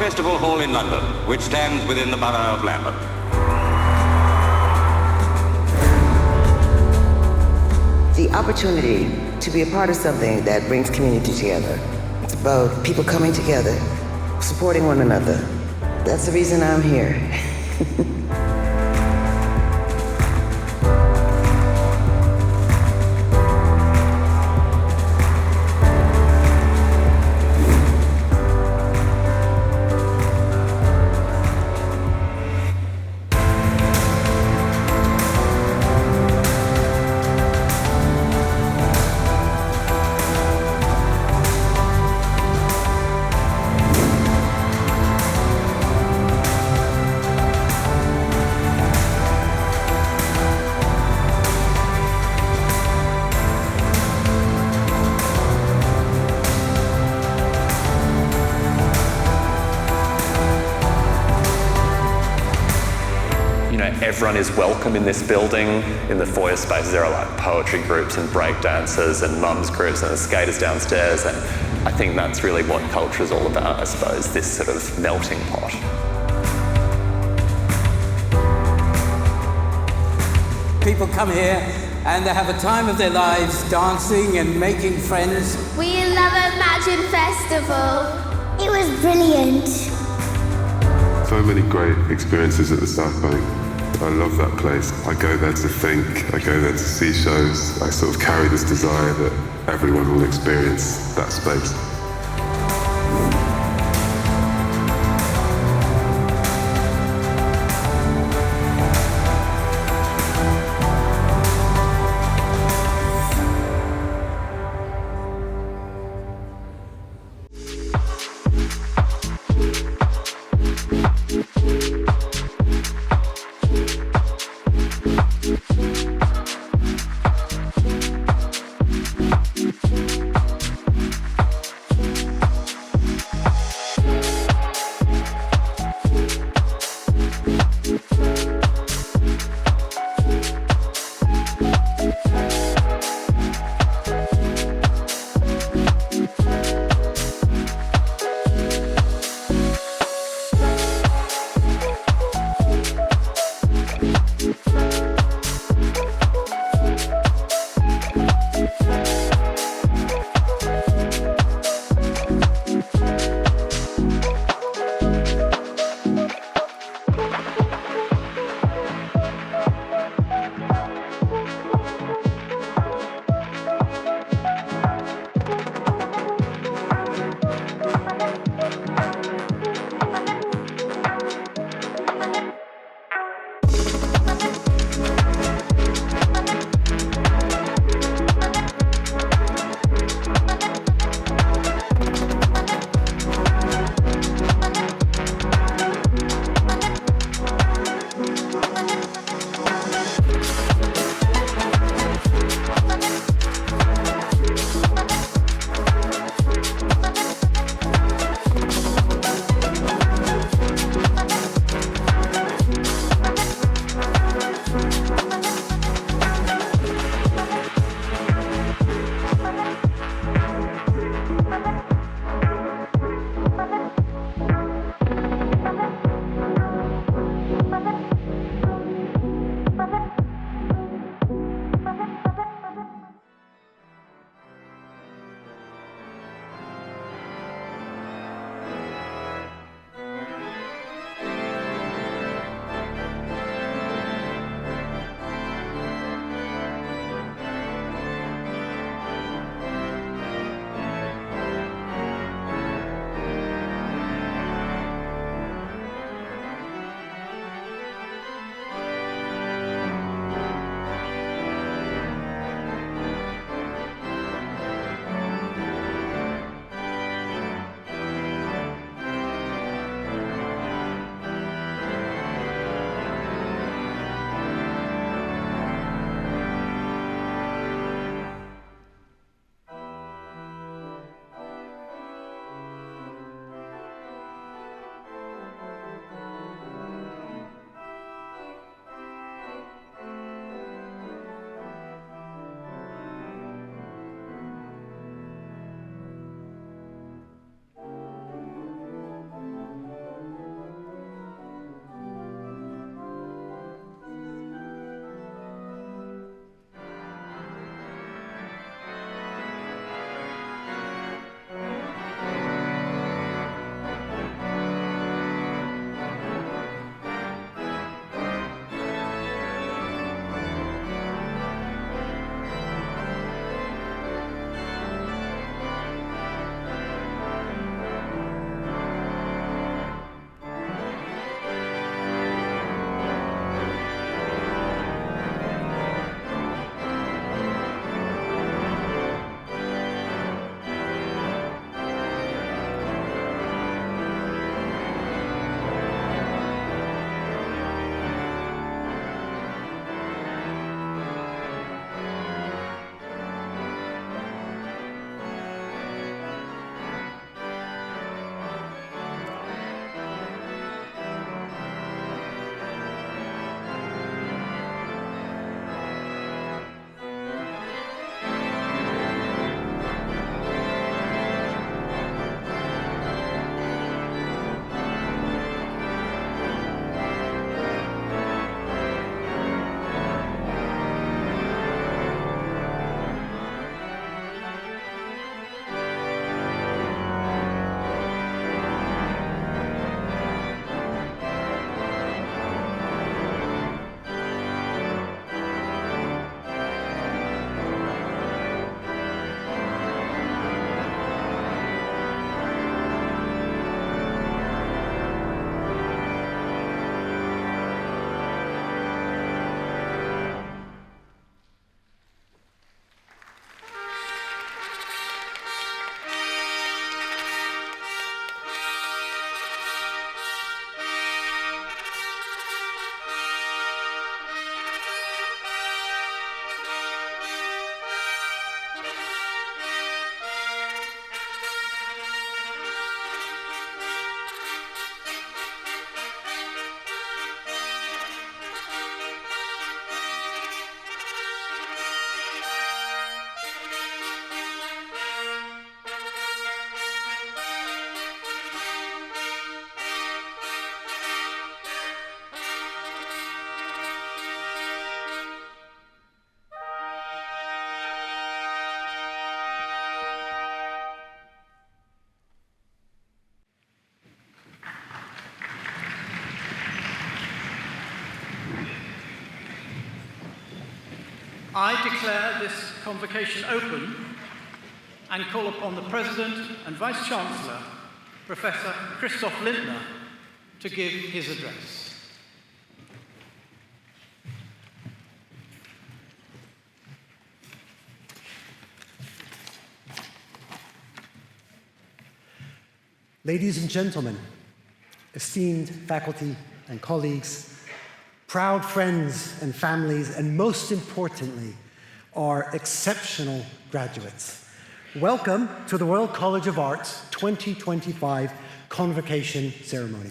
Festival Hall in London, which stands within the borough of Lambeth. The opportunity to be a part of something that brings community together. It's about people coming together, supporting one another. That's the reason I'm here. Everyone is welcome in this building. In the foyer spaces there are like poetry groups and break dancers and mums groups and the skaters downstairs, and I think that's really what culture is all about, I suppose, this sort of melting pot. People come here and they have a time of their lives dancing and making friends. We love Imagine Festival. It was brilliant. So many great experiences at the South Bank. I love that place. I go there to think, I go there to see shows. I sort of carry this desire that everyone will experience that space. I declare this convocation open and call upon the President and Vice-Chancellor, Professor Christoph Lindner, to give his address. Ladies and gentlemen, esteemed faculty and colleagues, proud friends and families, and most importantly, our exceptional graduates. Welcome to the Royal College of Art's 2025 Convocation ceremony.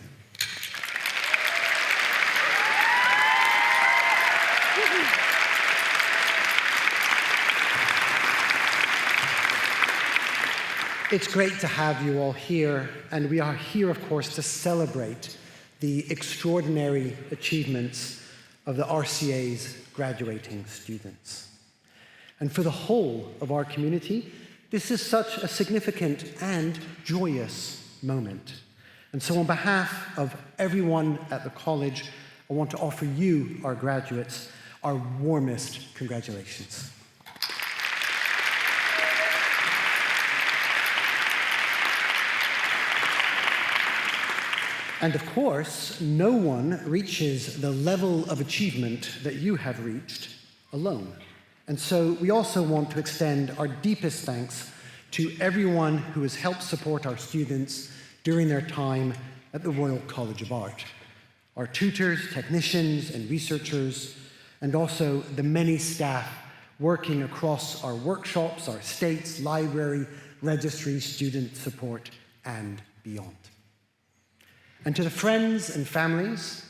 It's great to have you all here, and we are here, of course, to celebrate the extraordinary achievements of the RCA's graduating students. And for the whole of our community, this is such a significant and joyous moment. And so on behalf of everyone at the college, I want to offer you, our graduates, our warmest congratulations. And of course, no one reaches the level of achievement that you have reached alone. And so we also want to extend our deepest thanks to everyone who has helped support our students during their time at the Royal College of Art. Our tutors, technicians, and researchers, and also the many staff working across our workshops, our estates, library, registry, student support, and beyond. And to the friends and families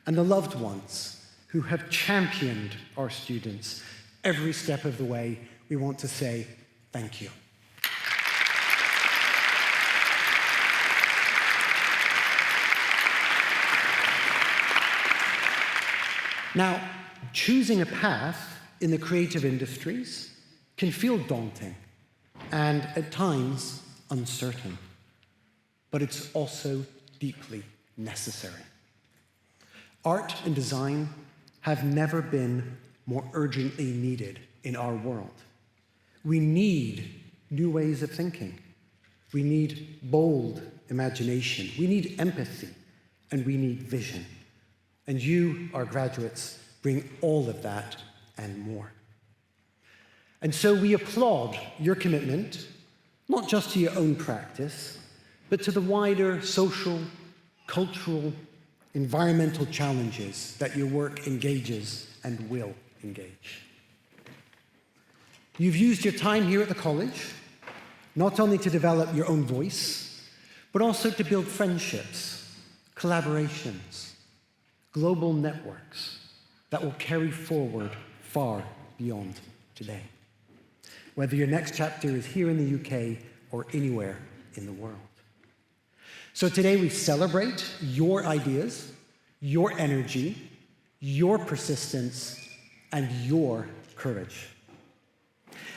and the loved ones who have championed our students every step of the way, we want to say thank you. Now, choosing a path in the creative industries can feel daunting and at times uncertain, but it's also deeply necessary. Art and design have never been more urgently needed in our world. We need new ways of thinking. We need bold imagination. We need empathy, and we need vision. And you, our graduates, bring all of that and more. And so we applaud your commitment, not just to your own practice, but to the wider social, cultural, environmental challenges that your work engages and will engage. You've used your time here at the college not only to develop your own voice, but also to build friendships, collaborations, global networks that will carry forward far beyond today, whether your next chapter is here in the UK or anywhere in the world. So today we celebrate your ideas, your energy, your persistence, and your courage.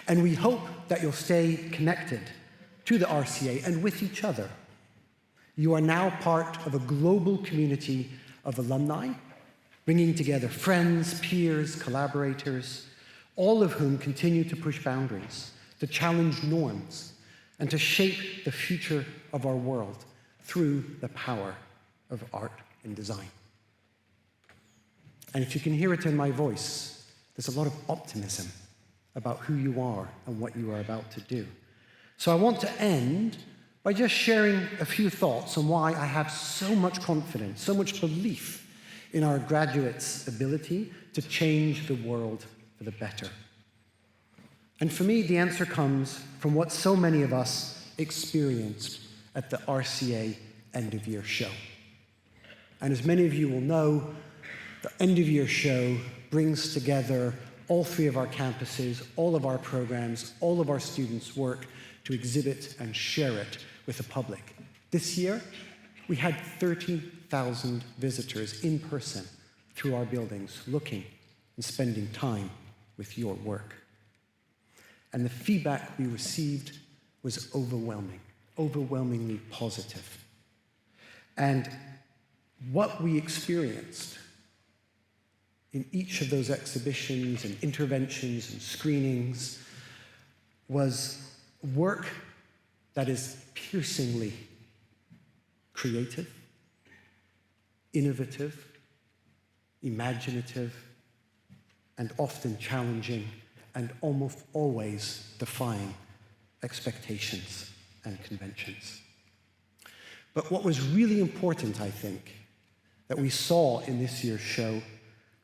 And we hope that you'll stay connected to the RCA and with each other. You are now part of a global community of alumni, bringing together friends, peers, collaborators, all of whom continue to push boundaries, to challenge norms, and to shape the future of our world through the power of art and design. And if you can hear it in my voice, there's a lot of optimism about who you are and what you are about to do. So I want to end by just sharing a few thoughts on why I have so much confidence, so much belief in our graduates' ability to change the world for the better. And for me, the answer comes from what so many of us experienced at the RCA end-of-year show. And as many of you will know, the end-of-year show brings together all three of our campuses, all of our programs, all of our students' work to exhibit and share it with the public. This year, we had 30,000 visitors in person through our buildings, looking and spending time with your work. And the feedback we received was overwhelmingly positive. And what we experienced in each of those exhibitions and interventions and screenings was work that is piercingly creative, innovative, imaginative, and often challenging, and almost always defying expectations and conventions. But what was really important, I think, that we saw in this year's show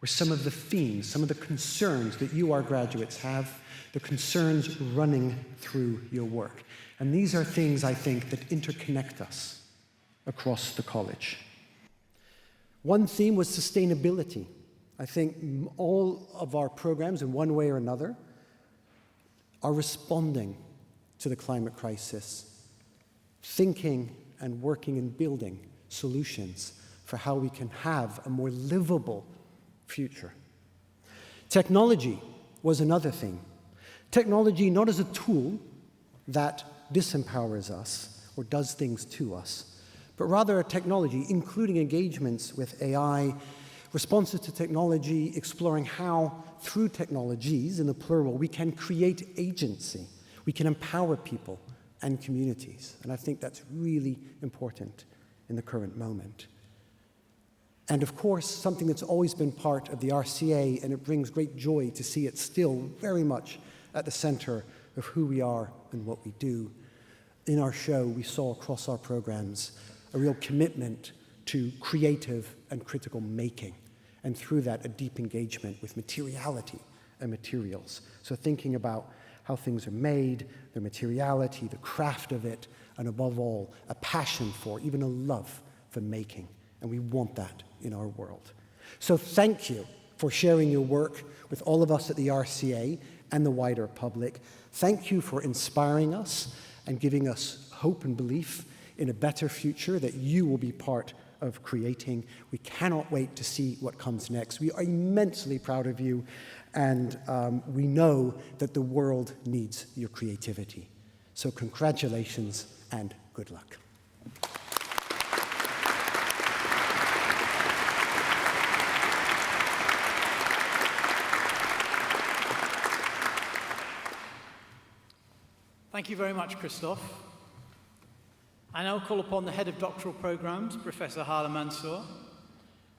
were some of the themes, some of the concerns that you, our graduates, have, the concerns running through your work. And these are things, I think, that interconnect us across the college. One theme was sustainability. I think all of our programs, in one way or another, are responding to the climate crisis, thinking and working and building solutions for how we can have a more livable future. Technology was another thing. Technology not as a tool that disempowers us or does things to us, but rather a technology, including engagements with AI, responses to technology, exploring how, through technologies, in the plural, we can create agency, we can empower people and communities. And I think that's really important in the current moment. And of course, something that's always been part of the RCA, and it brings great joy to see it still very much at the center of who we are and what we do. In our show, we saw across our programs a real commitment to creative and critical making, and through that, a deep engagement with materiality and materials. So thinking about how things are made, their materiality, the craft of it, and above all, a passion for, even a love for making. And we want that in our world. So thank you for sharing your work with all of us at the RCA and the wider public. Thank you for inspiring us and giving us hope and belief in a better future that you will be part of creating. We cannot wait to see what comes next. We are immensely proud of you, and we know that the world needs your creativity. So congratulations and good luck. Thank you very much, Christophe. I now call upon the Head of Doctoral Programs, Professor Hala Mansour,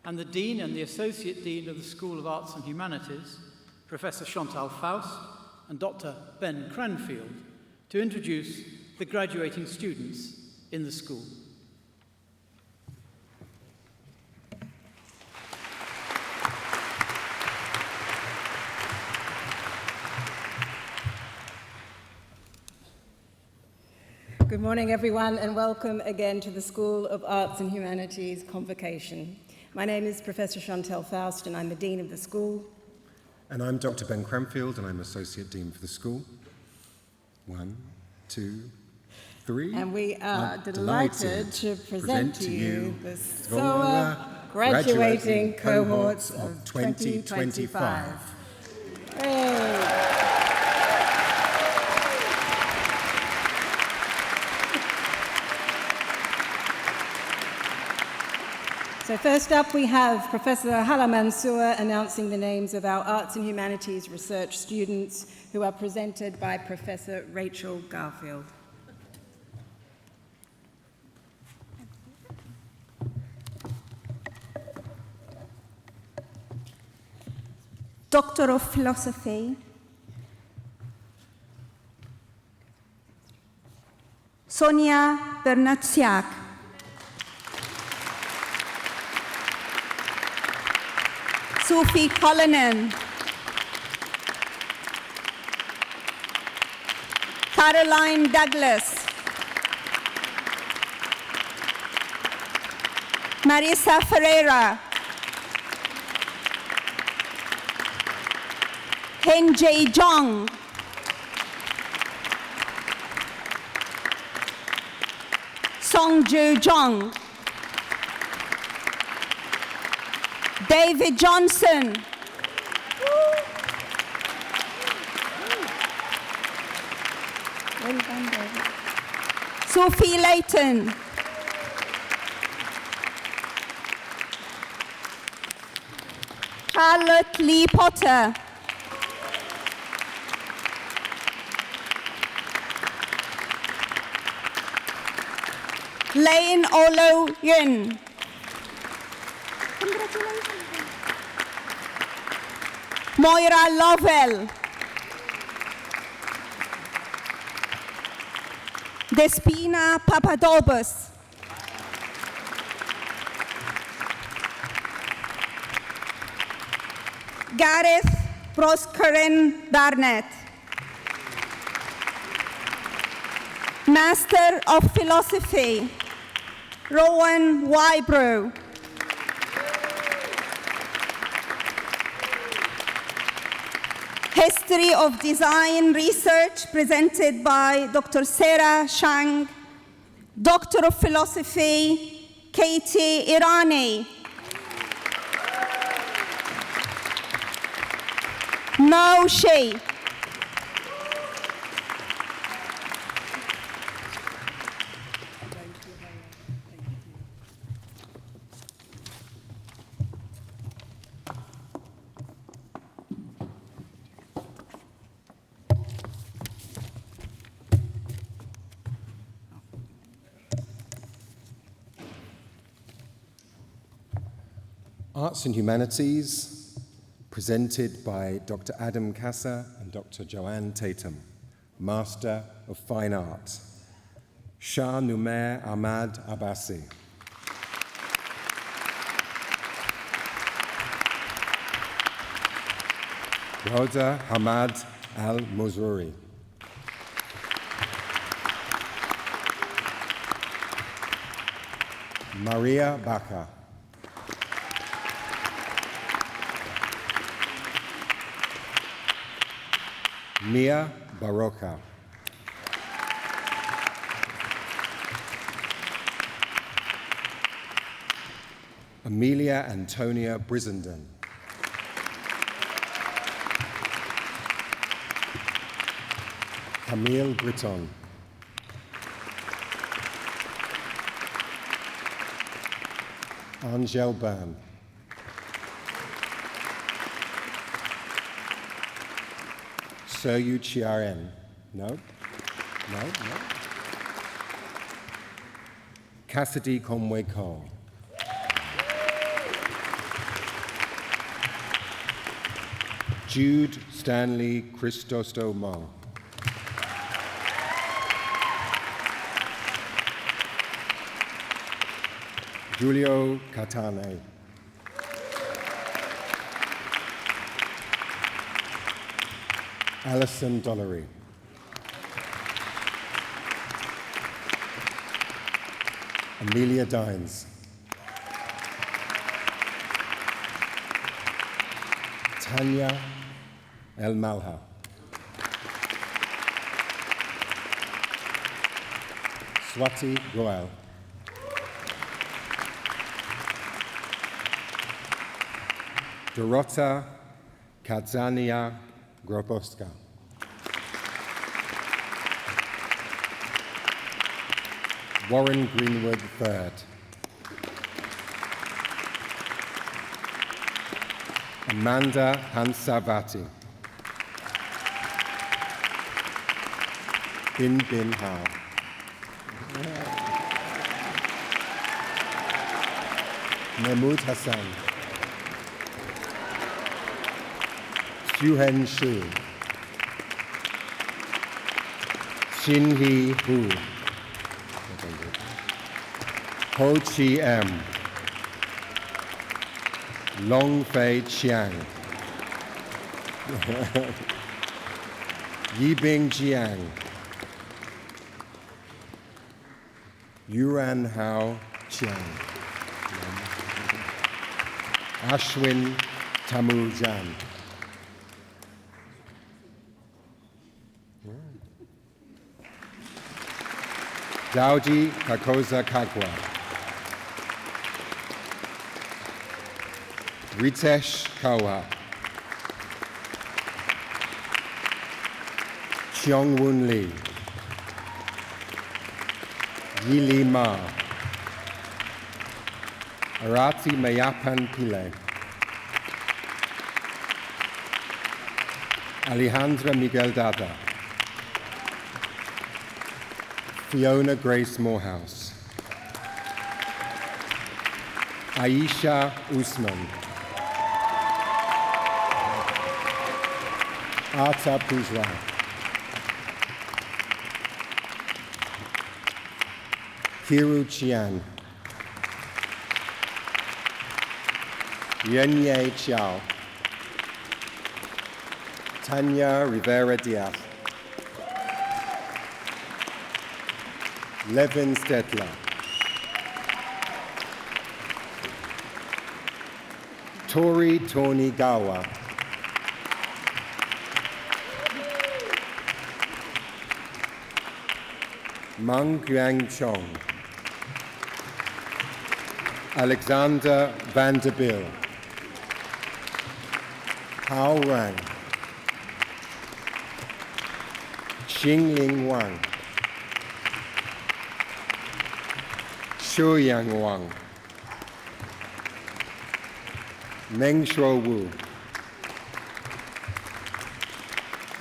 and the Dean and the Associate Dean of the School of Arts and Humanities, Professor Chantal Faust, and Dr. Ben Cranfield, to introduce the graduating students in the school. Good morning, everyone, and welcome again to the School of Arts and Humanities Convocation. My name is Professor Chantal Faust, and I'm the Dean of the school. And I'm Dr. Ben Cranfield, and I'm Associate Dean for the school. 1, 2, 3. And we are delighted to present to you the SOA graduating cohorts of 2025. Hey. So first up, we have Professor Hala Mansour announcing the names of our Arts and Humanities research students, who are presented by Professor Rachel Garfield. Doctor of Philosophy, Sonia Bernatsiak. Sophie Cullinan, Caroline Douglas, Marisa Ferreira, Hen Jae Jong, Song Joo Jong, David Johnson, Sophie Layton, Charlotte Lee Potter. Lane Olo Yun. Moira Lovell. Despina Papadopoulos. Gareth Proskeren Barnett. Master of Philosophy, Rowan Wybrow. History of Design Research presented by Dr. Sarah Shang. Doctor of Philosophy, Katie Irani. Mo Shea. Arts and Humanities, presented by Dr. Adam Kasser and Dr. Joanne Tatum, Master of Fine Art, Shah Numair Ahmad Abbasi. Roda Hamad Al-Muzuri. Maria Baca. Mia Barroca. Amelia Antonia Brissenden. Camille Britton. Angel Byrne. Seryu Chiaren. No? Cassidy Conway Cole. Jude Stanley Christostomo. Giulio Catane. Alison Dollery. Amelia Dines. Tanya El Malha. Swati Goel. Dorota Kadzania Grobowska. Warren Greenwood III. Amanda Hansavati. Bin Hao. Mahmoud Hassan. Yuhen Shu. Shin Hee Hu. Ho Chi M. Long Fei Chiang. Yibing Jiang. Yuran Hao Chiang. Ashwin Tamujan. Daoji Kakoza Kagwa. Ritesh Kawa. Cheong-Woon Lee. Yili Ma. Arati Mayapan Pillai. Alejandra Miguel Dada, Fiona Grace Morehouse, Aisha Usman, Arta Pujwa, Kiru Chian, Yenye Chiao, Tanya Rivera Diaz, Levin Stetler, Tori Tony Gawa, Mang Guang Chong, Alexander Vanderbilt, Hao Rang, Xingling Wang, Shuyang Wang, Meng Shuo Wu,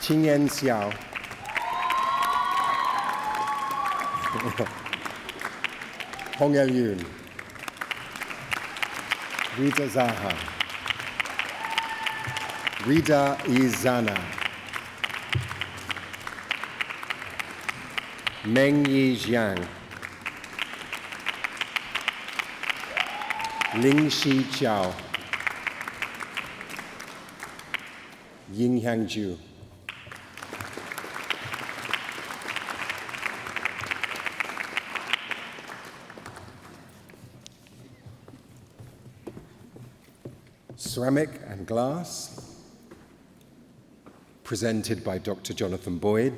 Qingyan Xiao, Hong El Yun, Rita Zaha, Rita Izana, Meng Yi Jiang, Ling Shi Chao, Ying Hangju. Ceramic and glass, presented by Dr. Jonathan Boyd,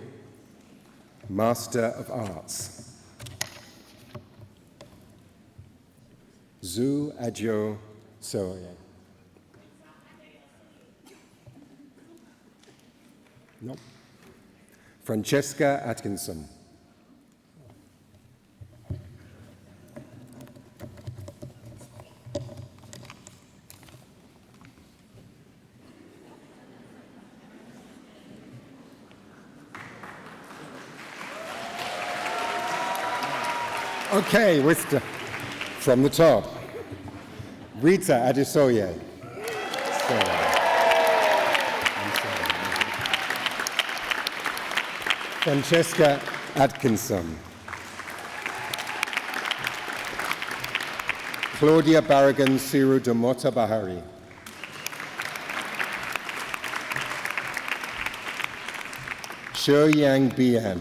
Master of Arts. Zhu Adjo Soye. No. Francesca Atkinson. Okay, from the top. Rita Adesoye. Francesca Atkinson. Claudia Barragan Siru de Mota Bahari. Shi Yang Bian.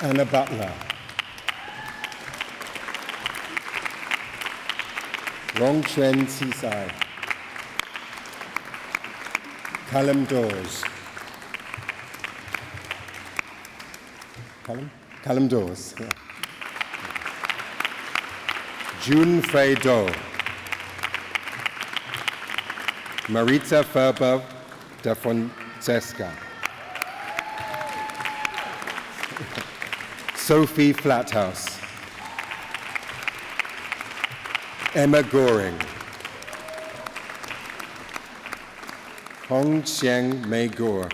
Anna Butler. Long Chen Sisai. Callum Dawes. Callum Dawes. Yeah. June Fei Do. Marita Ferber de Francesca. Sophie Flathouse, Emma Goring, Hong Xiang Mei Gore,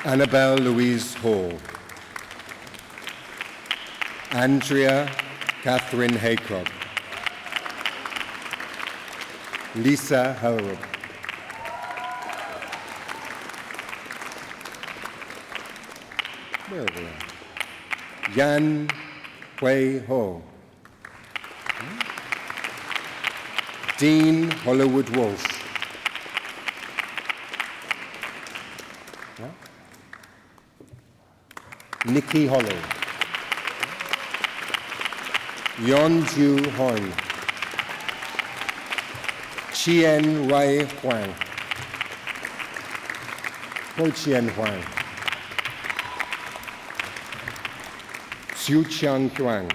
Annabelle Louise Hall, Andrea Catherine Haycock, Lisa Helrup, Yan Hui Ho, Dean Hollywood Walsh, Nikki Hollow, Yon Ju Hong, Chien Wai Huang, Ho Chien Huang, Xu Qiang Huang,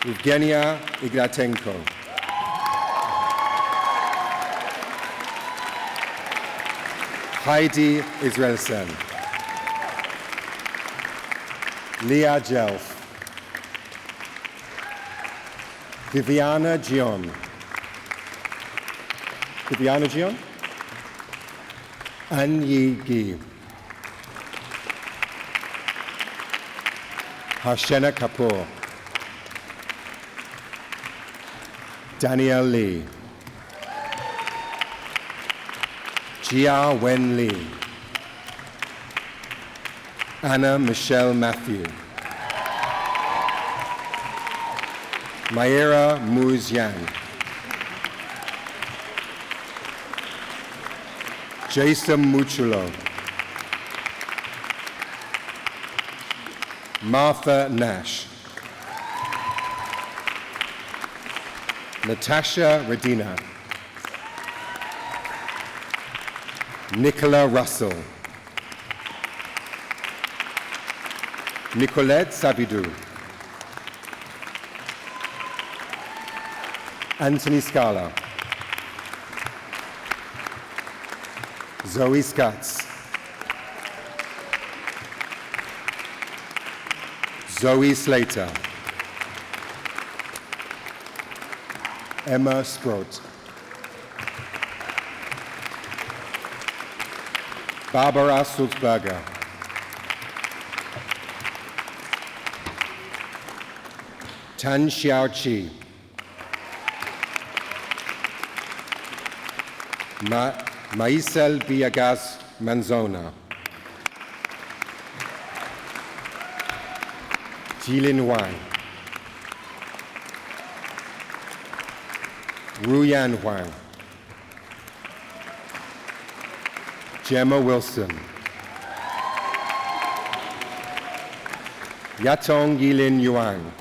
Evgenia Ignatenko, Heidi Israelsen, Leah Jelf, Viviana Gion. Viviana Gion? An Yi Gi. Harshena Kapoor. Danielle Lee. Jia Wen Lee. Anna Michelle Matthew. Mayra Muz Yang. Jason Muchulo. Martha Nash. Natasha Redina. Nicola Russell. Nicolette Sabidou. Anthony Scala. Zoe Scutts. Zoe Slater. Emma Sprott. Barbara Sulzberger. Tan Xiao Chi. Maisel Villegas Manzona. Jilin Wang. Ruyan Huang. Gemma Wilson. Yatong Yilin Yuan.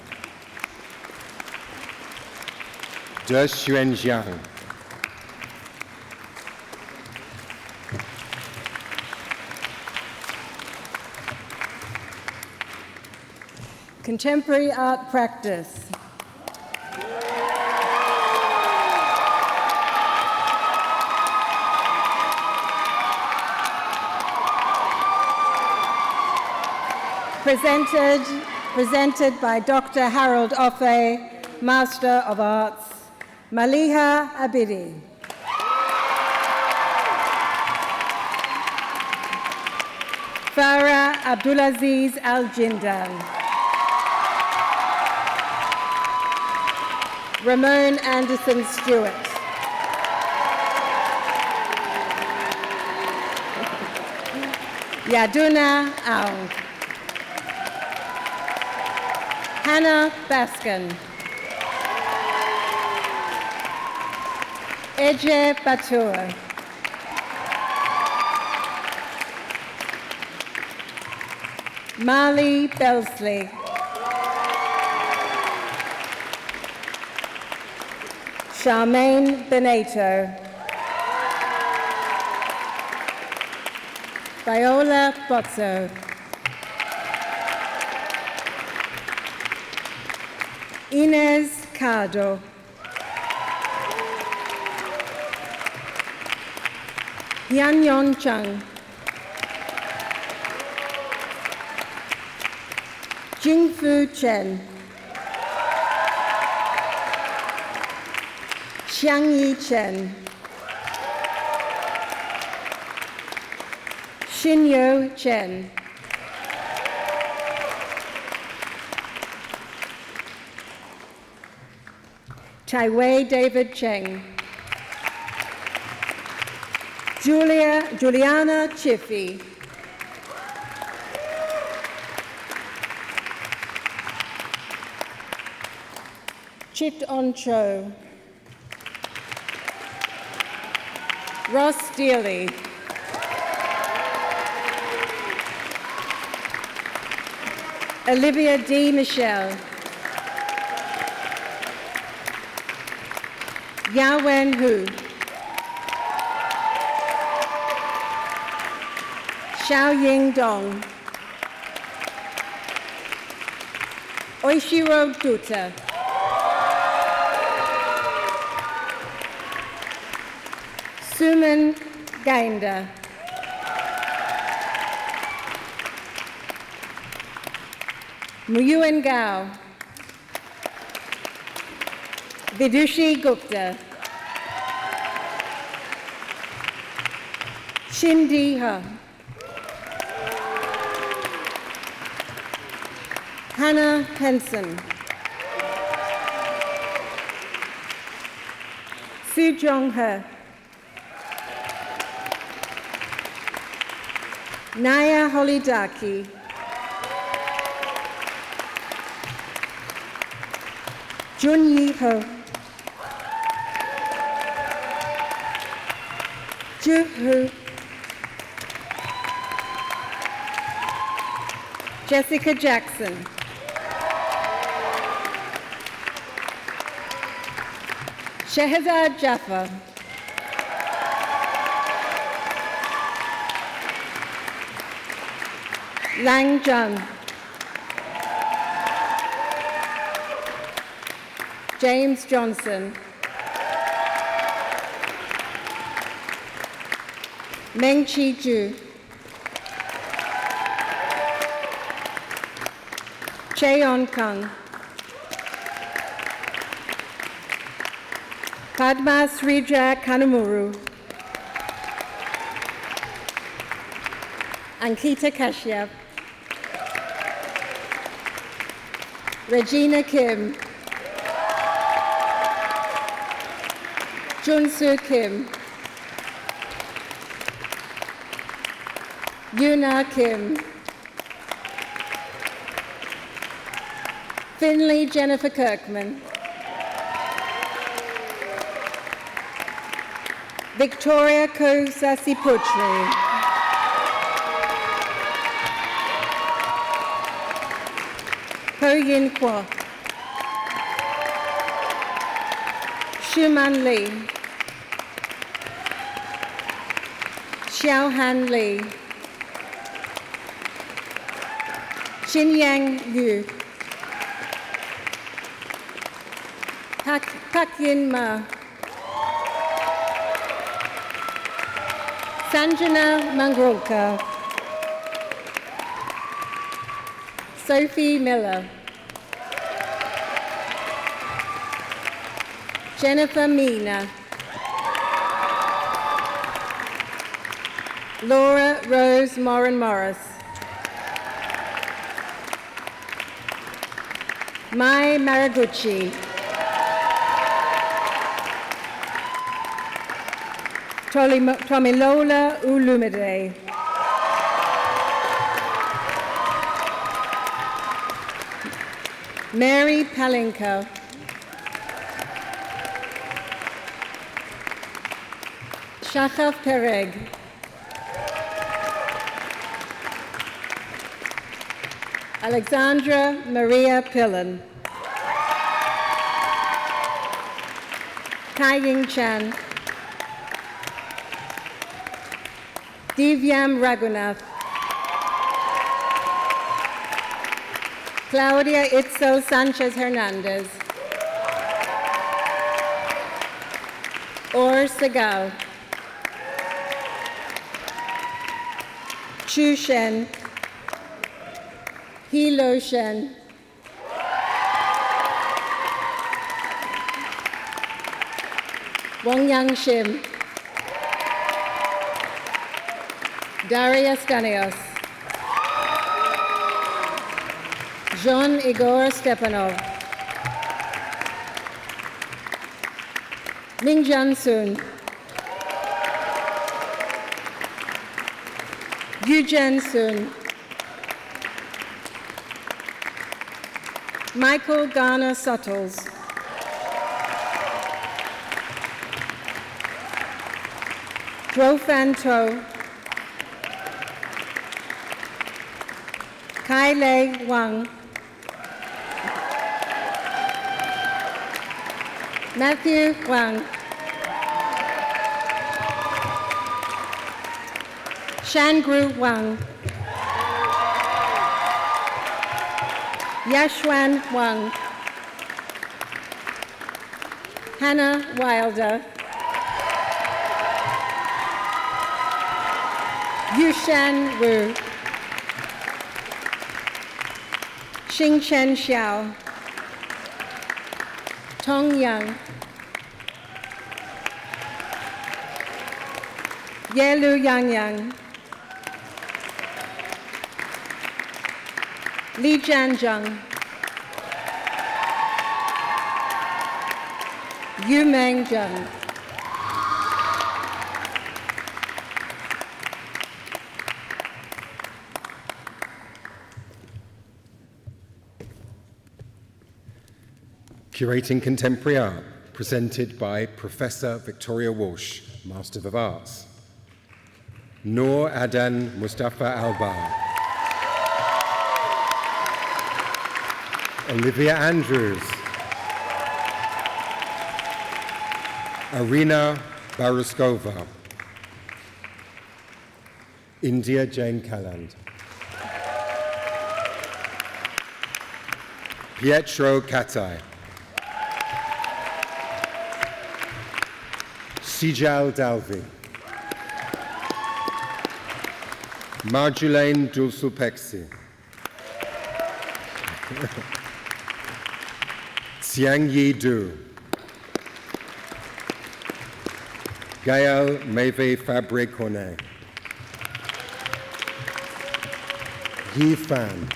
De Xuanjiang. Contemporary art practice. Presented by Dr. Harold Offe, Master of Arts, Maliha Abidi. Farah Abdulaziz Al-Jindan. Ramon Anderson Stewart. Yaduna Aung. Hannah Baskin. Eje Batur. Marley Belsley. Charmaine Benato. Viola Bozzo. Inez Cardo. Yan Chung. Jingfu Chen. Xiangyi Chen. Xinyo Chen. Taiwei David Cheng. Juliana Chiffy. Chit On Cho. Ross Dealey. Olivia D. Michelle. Yawen Hu. Xiaoying Dong. Oishiro Duta. Suman Gainda. Muyuan Gao. Vidushi Gupta, Shindi Ha, Hannah Henson, Su Jong He, Naya Holidaki, Jun Yi Ho, Ju Hu, Jessica Jackson, Shehzad Jaffa, Lang Jun, James Johnson, Meng Chi Ju, Cheon Kang, Padma Srija Kanamuru, Ankita Kashyap, Regina Kim, Junsu Kim, Yuna Kim, Finley Jennifer Kirkman, Victoria Kosasi Putri, Ho Yin Kwa, Shuman Lee, Xiao Han Lee, Xinyang Yu, Pak Yin Ma, Sanjana Mangrulkar, Sophie Miller, Jennifer Mina, Laura Rose Moran Morris, Mai Maraguchi, Tomilola Ulumide, Mary Palinka, Shachaf Pereg, Alexandra Maria Pillen, Tai Ying Chan, Divyam Raghunath, Claudia Itzel Sanchez Hernandez, Or Segal, Chu Shen, He Lo Shen, Wong Yang Shim, Daria Stanios, Jean Igor Stepanov, Ming Jan Sun, Yu Jen Sun, Michael Garner Suttles, Dro Fan To, Kai Lei Wang, Matthew Wang, Shangru Wang, Yashwan Wang, Hannah Wilder, Yushan Wu, Xingchen Xiao, Tong Yang, Yelu Yang Yang, Li Jianzheng, Yu Meng Zheng. Curating Contemporary Art, presented by Professor Victoria Walsh, Master of Arts. Noor Adan Mustafa Albar. Olivia Andrews. Arina Baruskova. India Jane Calland. Pietro Katai. Sijal Dalvi. Marjolaine Dulsulpexi. Xiang Yi Du. Gaël Meve Fabre-Cornet. Yi Fan.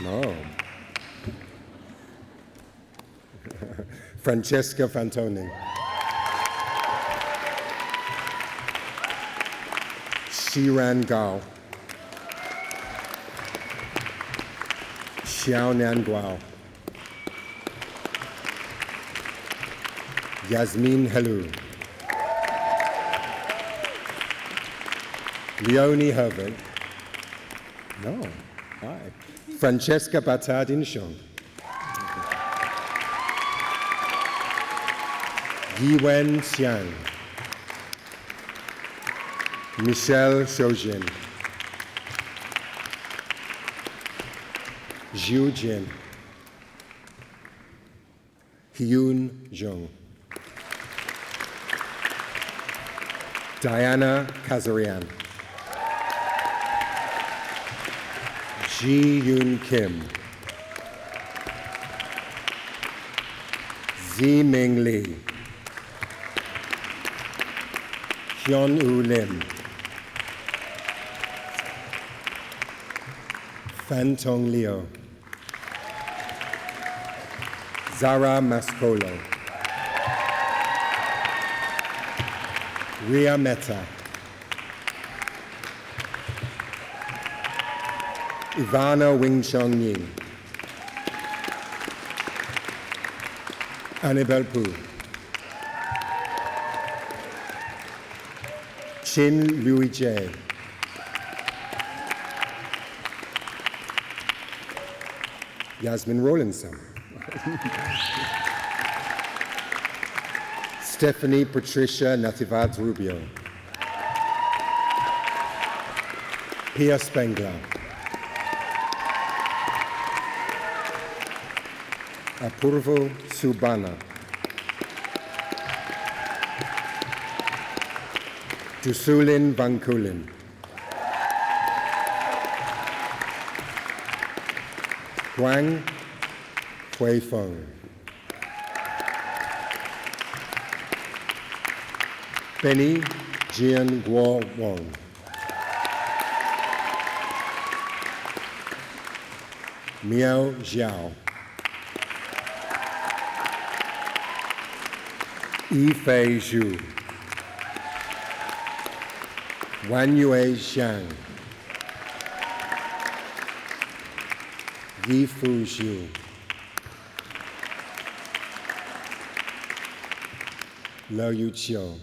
No. Francesca Fantoni. Shiran Gao. Xiao Nan Guao. Yasmin Helou. Leonie Herbert. No. Hi. Francesca Batard-Inchon. Yiwen Xiang. Michelle Shojin. Zhu Jin. Hyun Zhong. Diana Kazarian. Ji Yoon Kim. Zi Ming Lee. Hyun Woo Lim. Fan Tong Leo. Zara Mascolo. Ria Mehta. Ivana Wing Chong Yin. Annabelle Pu. Chin Louis J. Yasmin Rawlinson. Stephanie Patricia Nativad Rubio. Pia Spengler. Apurvo Subana. Dusulin Vankulin. Guang Huifeng. Benny Jian Guo Wong. Miao Zhao. Yifei Zhu. Wanyue Zhang. Yifu Zhu. Lo Yu Chiu.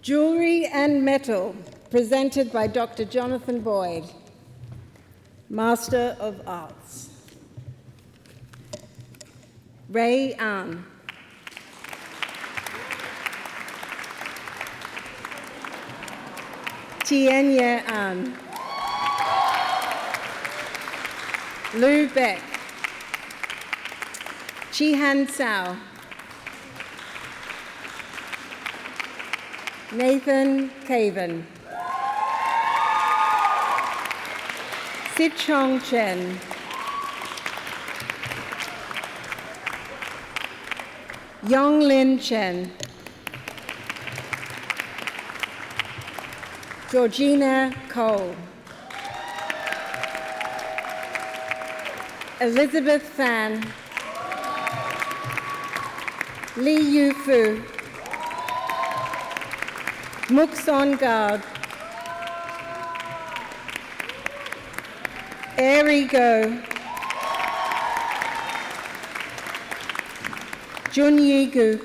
Jewelry and Metal, presented by Dr. Jonathan Boyd, Master of Arts. Ray An. Tien Ye An. Lu Beck. Chi Han Sao. Nathan Caven. Sit Chong Chen, Yong Lin Chen, Georgina Cole, Elizabeth Fan, Lee Yu Fu, Muk Son Gard, Eri Go, Jun Yi Gu,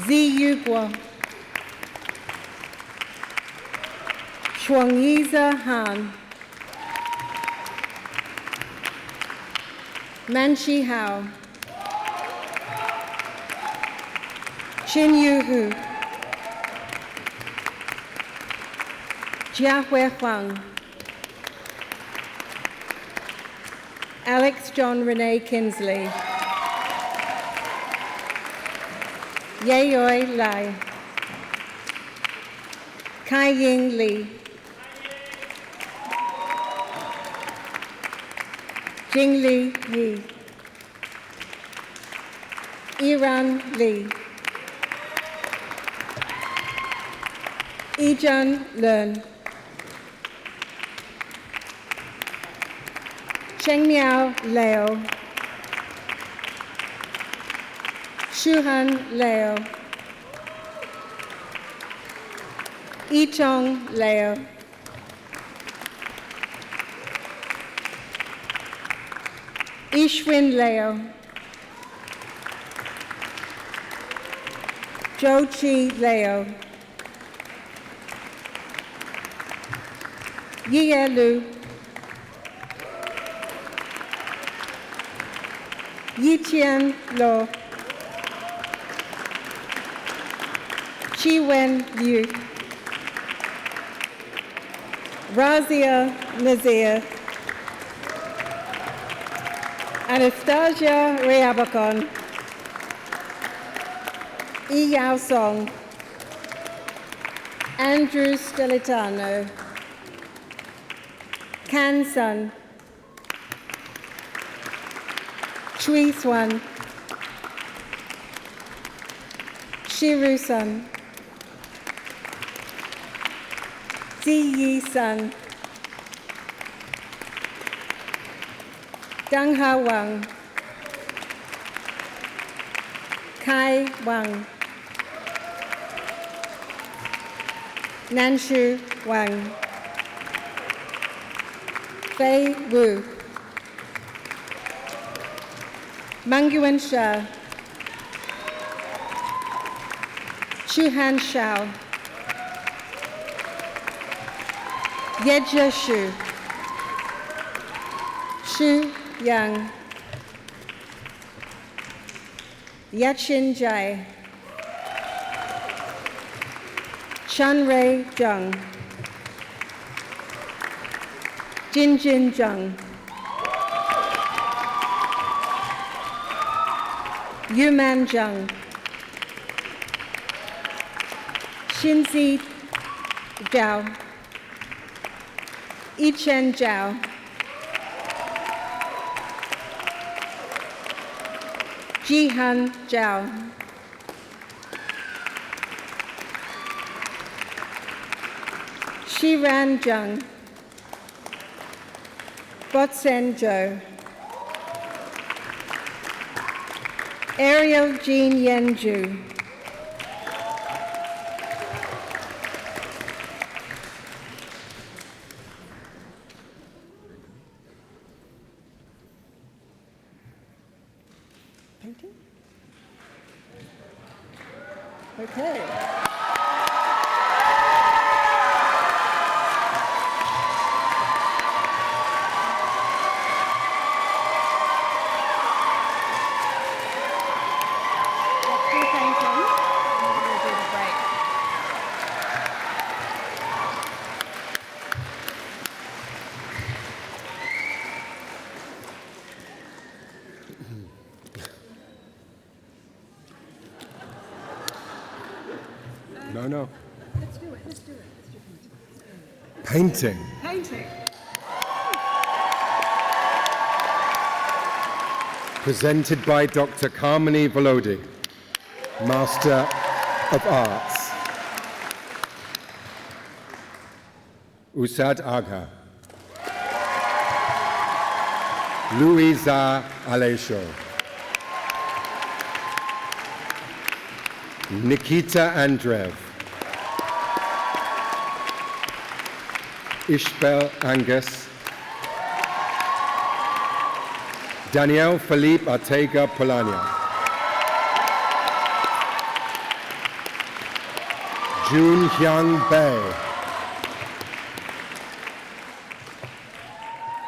Zi Yu Guo, Shuangyiza Han, Manchi Hao, Chin Yu Hu, Jia Hui Huang, Alex John Renee Kinsley, Yayoi Lai, Kai Ying Li, Jingli Yi, Iran Li, Ijun Learn, Chengmiao Leo, Shuhan Leo, Yichong Leo, Ishwin Leo, Zhou Chi Leo, Yie Lu, Yiqian Lo, Chi Wen Liu, Razia Nazir, Anastasia Reabacon, Yi Yao Song, Andrew Stelitano, Kan Sun, Chui Swan, Shiru Sun, Zi Yi Sun, Deng Ha Wang, Kai Wang, Nanshu Wang, Fei Wu, Mangyuan Shah, Chuhan Shao, Yejia Shu, Shu Yang, Yachin Jai, Shanrei Zheng, Jinjin Zheng, Yuman Zheng, Xinzi Zhao, Yichen Zhao, Jihan Zhao, Shiran Zheng, Botsen Zhou, Ariel Jean Yenju, painting? Okay. No. Let's do it. Painting. Painting. Presented by Dr. Carmini Volodi, Master of Arts. Usad Agha. Louisa Alesho. Nikita Andreev. Ishbel Angus. Daniel Felipe Ortega Polania. Jun Hyang Bae.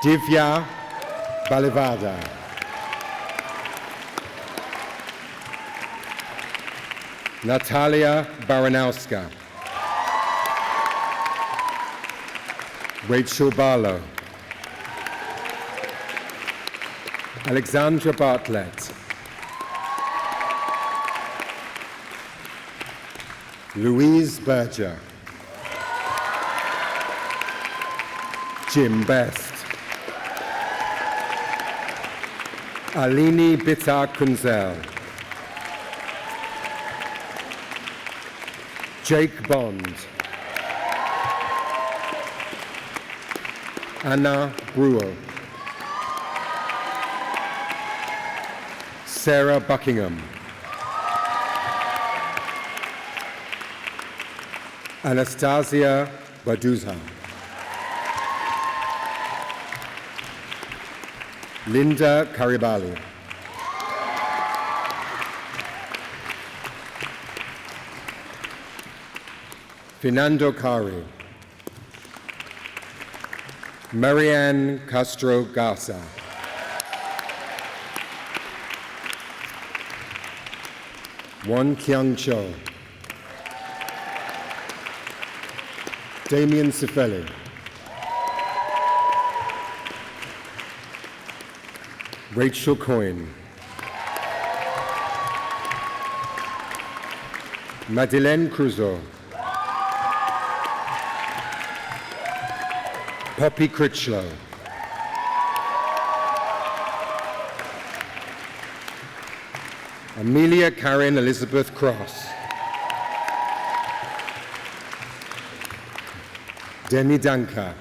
Divya Balivada. Natalia Baranowska. Rachel Barlow. Alexandra Bartlett. Louise Berger. Jim Best. Alini Bitar Kunzel. Jake Bond. Anna Brewer. Sarah Buckingham. Anastasia Baduza. Linda Karibali. Fernando Kari. Marianne Castro Garza. Won Kyung Cho. Damien Cifelli. Rachel Coyne. Madeleine Crusoe. Poppy Critchlow. Amelia Karen Elizabeth Cross. Demi Danka.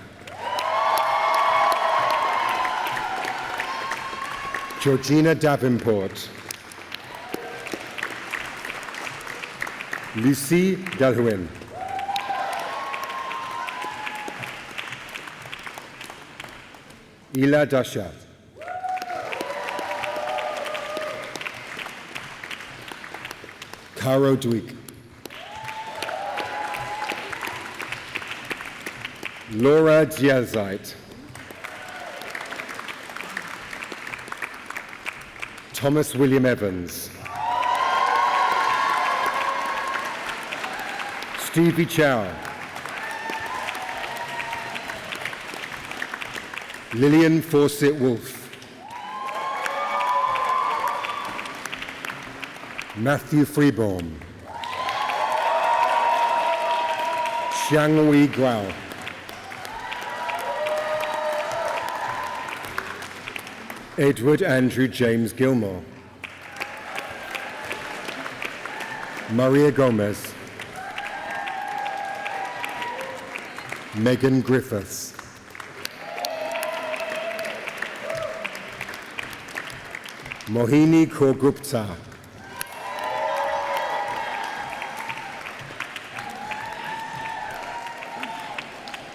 Georgina Davenport. Lucie Delhuin. Ila Dashat. Caro Dwick. Laura Diazite. Thomas William Evans. Stevie Chow. Lillian Fawcett Wolfe. Matthew Freeborn. Xiangwei Guao. Edward Andrew James Gilmore. Maria Gomez. Megan Griffiths. Mohini Kaur Gupta.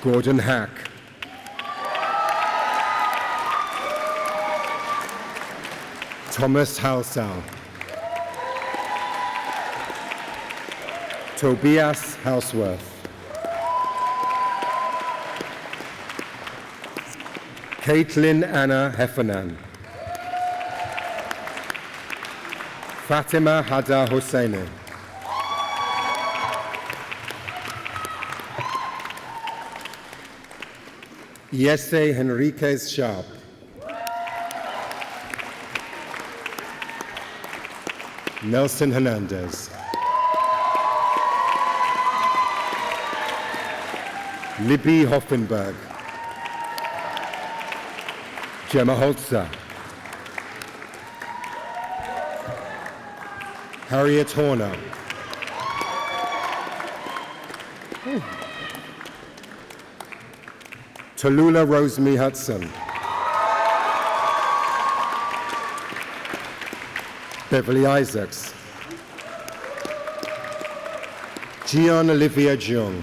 Gordon Hack. Thomas Halsall. Tobias Houseworth. Caitlin Anna Heffernan. Fatima Hada Hosseini. Yese Henriquez Sharp. Nelson Hernandez. Libby Hoffenberg, Gemma Holzer, Harriet Horner, Tallulah Rosemary Hudson, Beverly Isaacs, Gian Olivia Jung,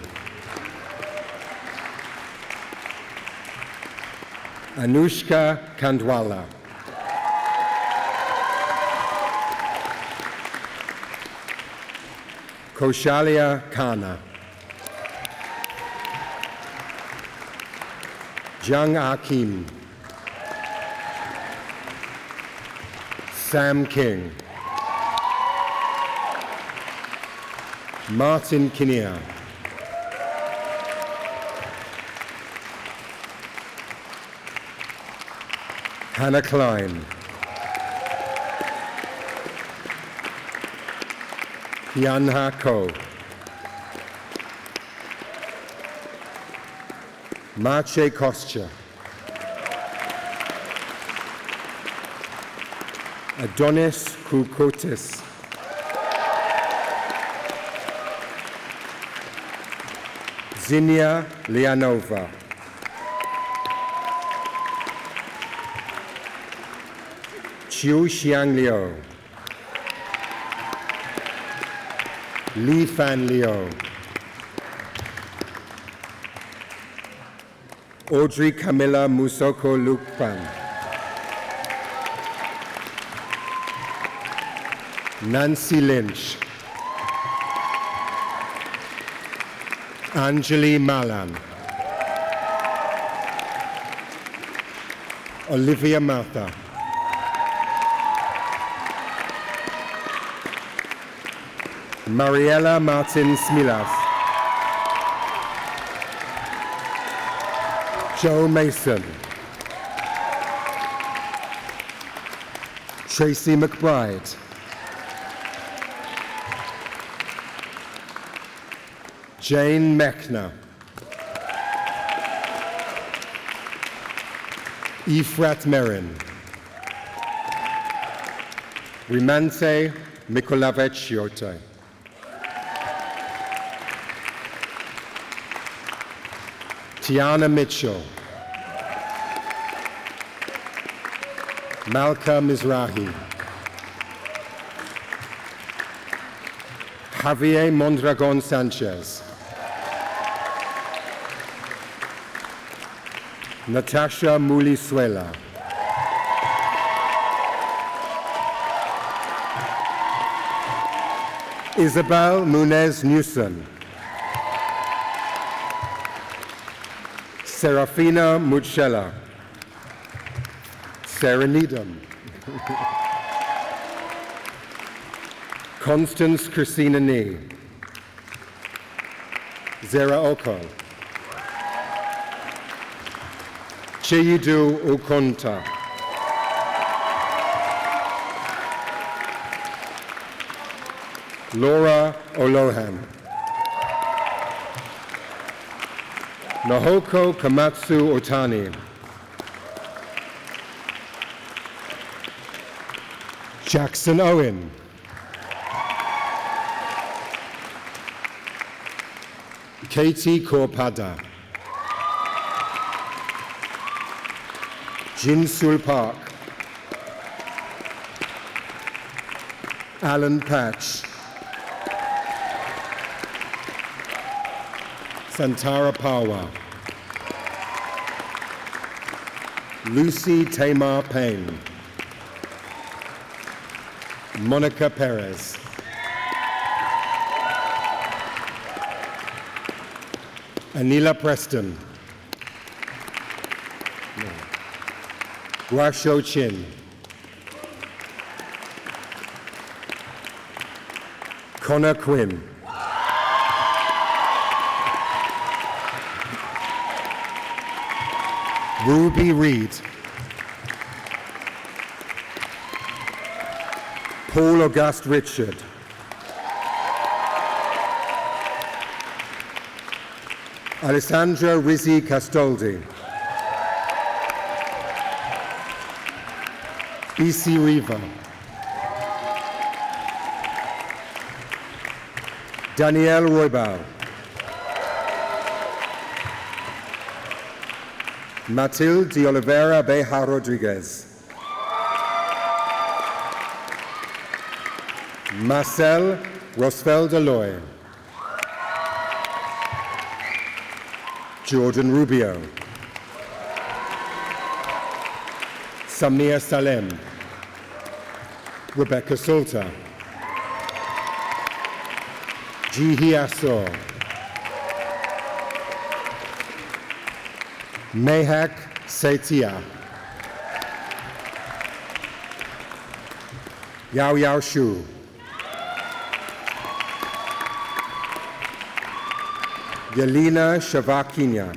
Anushka Kandwala, Koshalia Khanna, Jung Ah Kim, Sam King, Martin Kinnear, Hannah Klein, Hyunha Ko, Maciej Kostka, Adonis Kukotis, Zinnia Leonova, Chiu Xiang Liu, Li Fan Liu, Audrey Camilla Musoko Lukpan, Nancy Lynch, Anjali Malan, Olivia Matha, Mariela Martin Smilas, Joe Mason, Tracy McBride, Jane Mechner, Efrat Merin, Rimante Mikolaveciote, Tiana Mitchell, Malka Mizrahi, Javier Mondragon Sanchez, Natasha Mulisuela, Isabel Munez Newson, Serafina Muchella, Sarah Needham, Constance Christina Nee, Zara Oko, Chiyidu Ukonta, Laura Olohan, Nahoko Kamatsu Otani, Jackson Owen, Katie Korpada, Jinsul Park, Alan Patch, Santara Pawa, Lucy Tamar Payne, Monica Perez, Anila Preston, Guasho Chin, Connor Quinn, Ruby Reed, Paul Auguste Richard, Alessandra Rizzi Castoldi. B.C. Riva. Danielle Roybal. Matilde de Oliveira Beja Rodriguez. Marcel Rosfeld Aloy. Jordan Rubio. Samir Salem. Rebecca Salter. Jihi Assor. Mehak Setia. Yao Yao Shu. Yelena Shavakinya.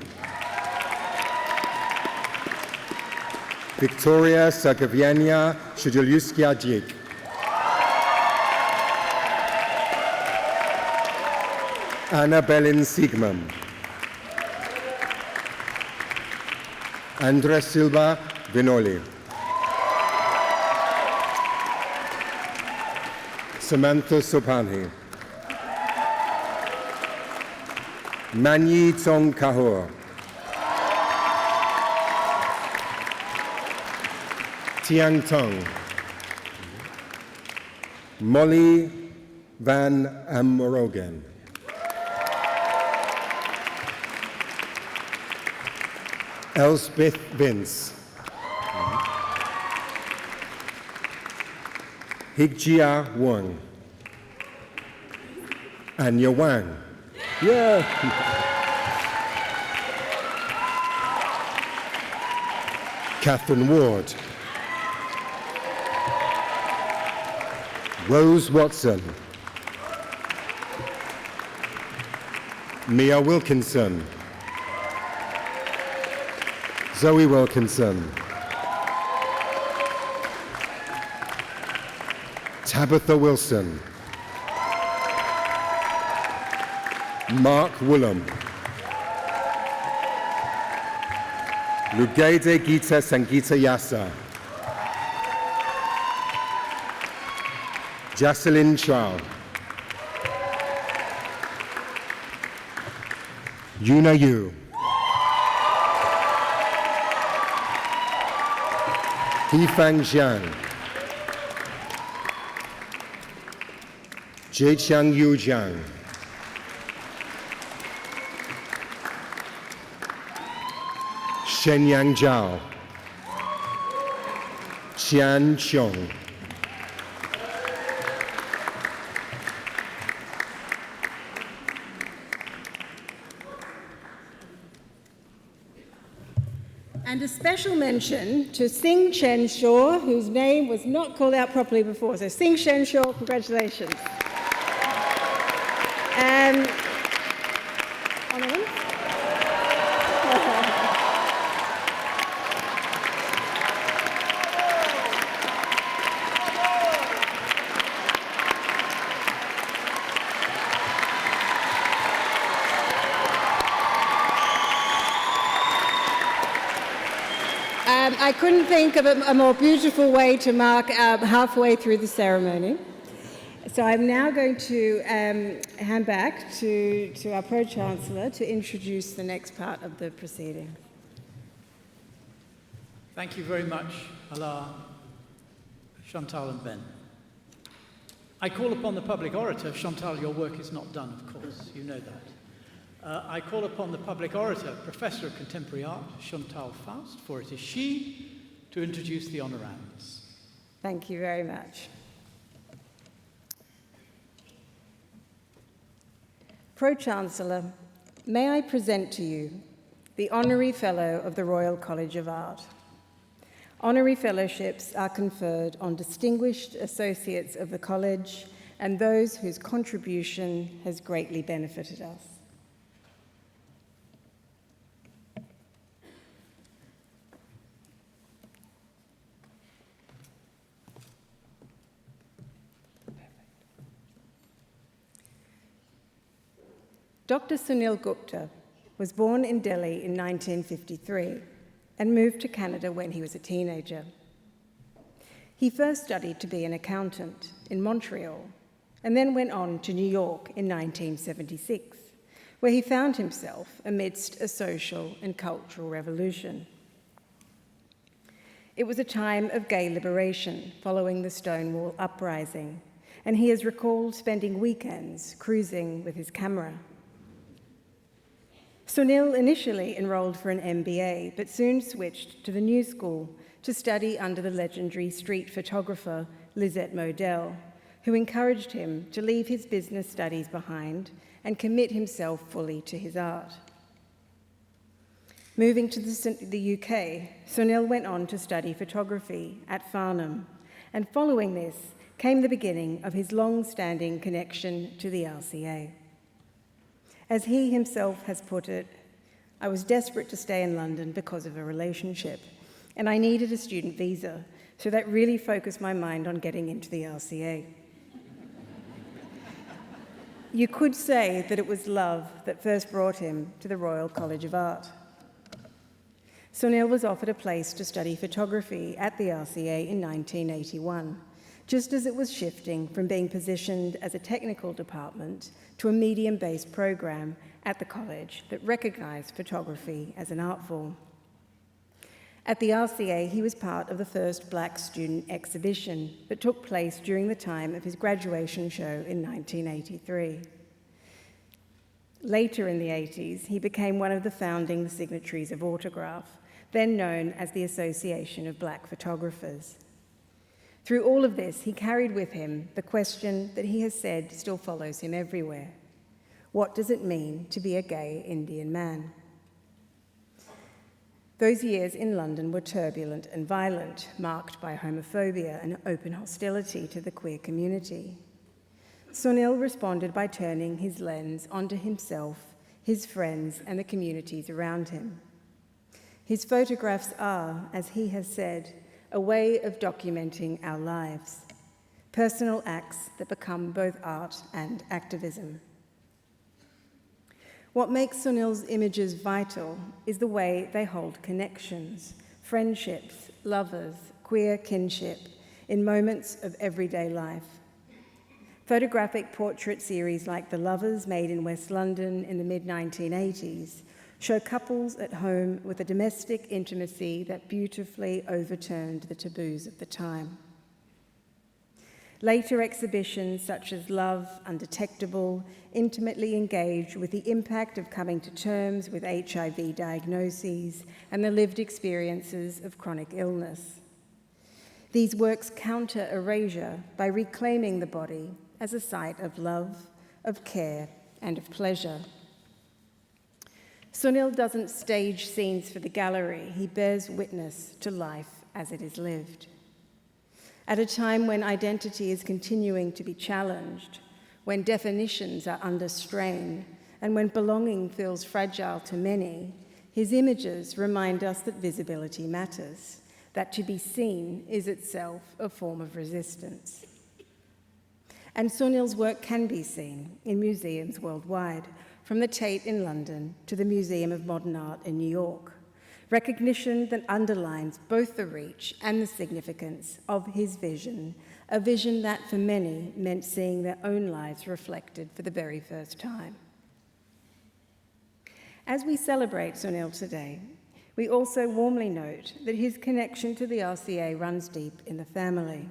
Victoria Sagaviania Shudulyuskia-Djik. Anna Belin Sigmund. Andres Silva Vinoli. Samantha Sopani. Manyi Tong Kahor. Tiang Tong. Molly Van Amorogen. Elspeth Vince. Higjia Wang. Anya Wang. Yeah. Catherine Ward. Rose Watson. Mia Wilkinson. Zoe Wilkinson. Tabitha Wilson. Mark Woolham. Lugede Gita Sangita Yasa. Jocelyn Chow. Yuna Yu. Yifang Zhang. Jiqiang Yu Zhang. Shenyang Zhao. Xian Xiong. And a special mention to Sing Chen Shaw, whose name was not called out properly before. So Sing Chen Shaw, congratulations. Honours? I couldn't think of a more beautiful way to mark halfway through the ceremony. So I'm now going to hand back to our Pro-Chancellor to introduce the next part of the proceeding. Thank you very much, Alaa, Chantal and Ben. I call upon the public orator. Chantal, your work is not done, of course, you know that. I call upon the public orator, Professor of Contemporary Art, Chantal Faust, for it is she, to introduce the honorands. Thank you very much. Pro-Chancellor, may I present to you the Honorary Fellow of the Royal College of Art. Honorary fellowships are conferred on distinguished associates of the college and those whose contribution has greatly benefited us. Dr. Sunil Gupta was born in Delhi in 1953 and moved to Canada when he was a teenager. He first studied to be an accountant in Montreal and then went on to New York in 1976, where he found himself amidst a social and cultural revolution. It was a time of gay liberation following the Stonewall Uprising, and he has recalled spending weekends cruising with his camera. Sunil initially enrolled for an MBA, but soon switched to the New School to study under the legendary street photographer Lisette Modell, who encouraged him to leave his business studies behind and commit himself fully to his art. Moving to the UK, Sunil went on to study photography at Farnham, and following this came the beginning of his long-standing connection to the RCA. As he himself has put it, "I was desperate to stay in London because of a relationship, and I needed a student visa, so that really focused my mind on getting into the RCA." You could say that it was love that first brought him to the Royal College of Art. Sunil was offered a place to study photography at the RCA in 1981, just as it was shifting from being positioned as a technical department to a medium-based program at the college that recognised photography as an art form. At the RCA, he was part of the first Black student exhibition that took place during the time of his graduation show in 1983. Later in the 80s, he became one of the founding signatories of Autograph, then known as the Association of Black Photographers. Through all of this, he carried with him the question that he has said still follows him everywhere: what does it mean to be a gay Indian man? Those years in London were turbulent and violent, marked by homophobia and open hostility to the queer community. Sunil responded by turning his lens onto himself, his friends, and the communities around him. His photographs are, as he has said, a way of documenting our lives, personal acts that become both art and activism. What makes Sunil's images vital is the way they hold connections, friendships, lovers, queer kinship in moments of everyday life. Photographic portrait series like The Lovers, made in West London in the mid-1980s, show couples at home with a domestic intimacy that beautifully overturned the taboos of the time. Later exhibitions such as Love, Undetectable, intimately engage with the impact of coming to terms with HIV diagnoses and the lived experiences of chronic illness. These works counter erasure by reclaiming the body as a site of love, of care, and of pleasure. Sunil doesn't stage scenes for the gallery, he bears witness to life as it is lived. At a time when identity is continuing to be challenged, when definitions are under strain, and when belonging feels fragile to many, his images remind us that visibility matters, that to be seen is itself a form of resistance. And Sunil's work can be seen in museums worldwide, from the Tate in London to the Museum of Modern Art in New York. Recognition that underlines both the reach and the significance of his vision, a vision that for many meant seeing their own lives reflected for the very first time. As we celebrate Sunil today, we also warmly note that his connection to the RCA runs deep in the family.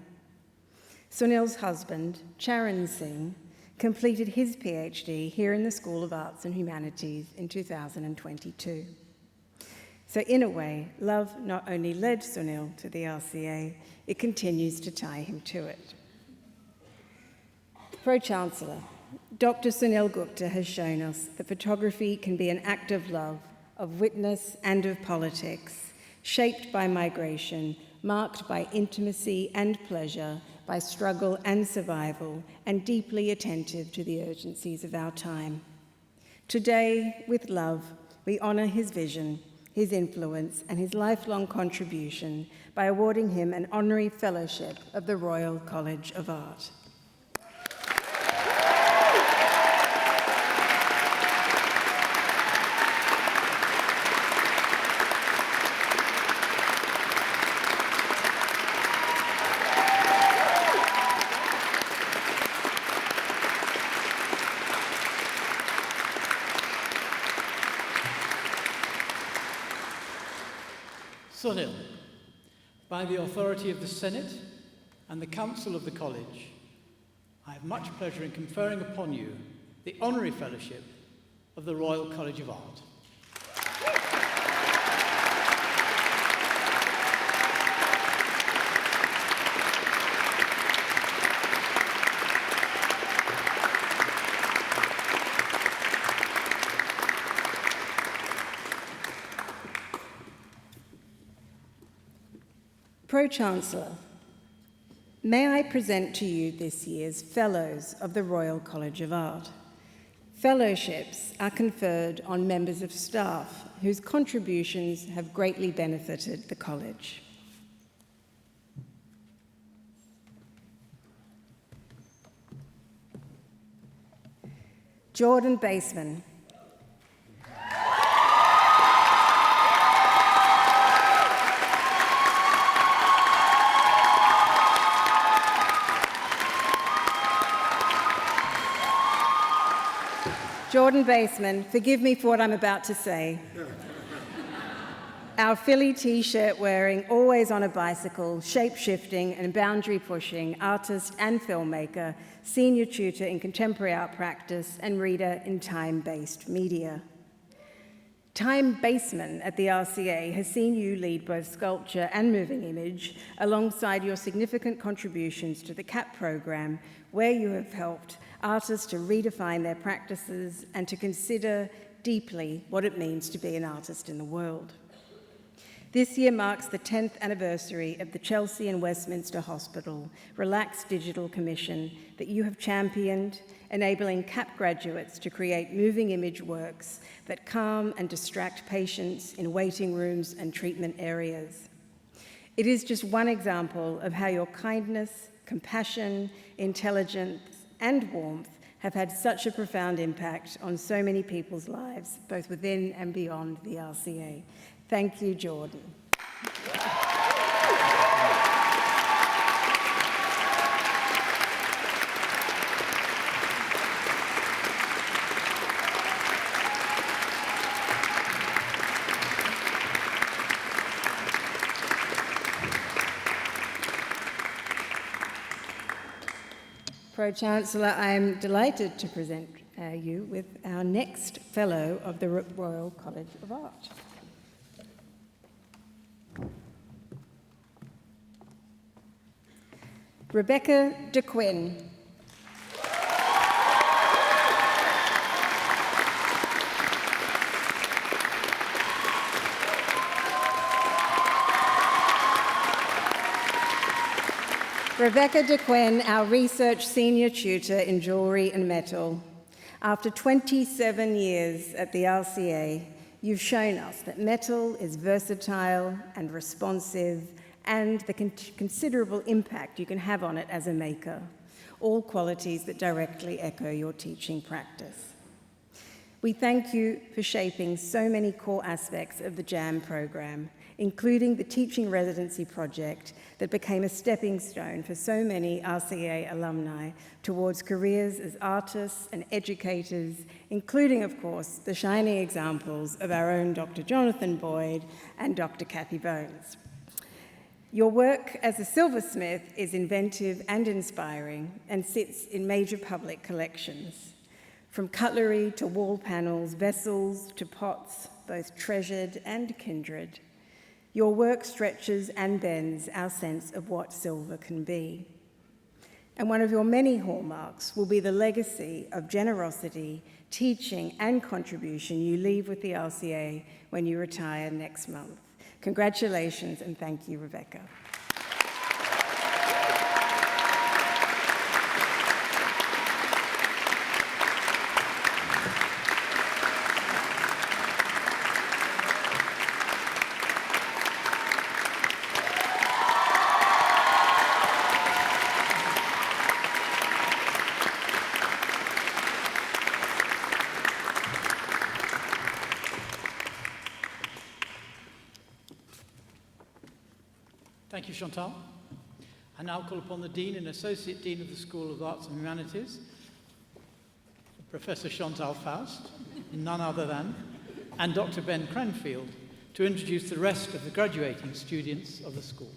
Sunil's husband, Charan Singh, completed his PhD here in the School of Arts and Humanities in 2022. So in a way, love not only led Sunil to the RCA, it continues to tie him to it. Pro-Chancellor, Dr. Sunil Gupta has shown us that photography can be an act of love, of witness and of politics, shaped by migration, marked by intimacy and pleasure, by struggle and survival, and deeply attentive to the urgencies of our time. Today, with love, we honour his vision, his influence, and his lifelong contribution by awarding him an honorary fellowship of the Royal College of Art. Chancellor Hill, by the authority of the Senate and the Council of the College, I have much pleasure in conferring upon you the Honorary Fellowship of the Royal College of Art. Pro-Chancellor, may I present to you this year's Fellows of the Royal College of Art. Fellowships are conferred on members of staff whose contributions have greatly benefited the college. Jordan Baseman. Jordan Baseman, forgive me for what I'm about to say. Our Philly t-shirt wearing, always on a bicycle, shape-shifting and boundary-pushing artist and filmmaker, senior tutor in contemporary art practice and reader in time-based media. Time Baseman at the RCA has seen you lead both sculpture and moving image alongside your significant contributions to the CAP program, where you have helped artists to redefine their practices and to consider deeply what it means to be an artist in the world. This year marks the 10th anniversary of the Chelsea and Westminster Hospital Relaxed Digital Commission that you have championed, enabling CAP graduates to create moving image works that calm and distract patients in waiting rooms and treatment areas. It is just one example of how your kindness, compassion, intelligence, and warmth have had such a profound impact on so many people's lives, both within and beyond the RCA. Thank you, Jordan. Pro-Chancellor, I'm delighted to present you with our next Fellow of the Royal College of Art. Rebecca de Quinn. Rebecca de Quinn, our research senior tutor in jewellery and metal. After 27 years at the RCA, you've shown us that metal is versatile and responsive and the considerable impact you can have on it as a maker, all qualities that directly echo your teaching practice. We thank you for shaping so many core aspects of the JAM program, including the teaching residency project that became a stepping stone for so many RCA alumni towards careers as artists and educators, including, of course, the shining examples of our own Dr. Jonathan Boyd and Dr. Kathy Bones. Your work as a silversmith is inventive and inspiring and sits in major public collections. From cutlery to wall panels, vessels to pots, both treasured and kindred, your work stretches and bends our sense of what silver can be. And one of your many hallmarks will be the legacy of generosity, teaching, and contribution you leave with the RCA when you retire next month. Congratulations and thank you, Rebecca. Thank you, Chantal. I now call upon the Dean and Associate Dean of the School of Arts and Humanities, Professor Chantal Faust, none other than, and Dr. Ben Cranfield, to introduce the rest of the graduating students of the school.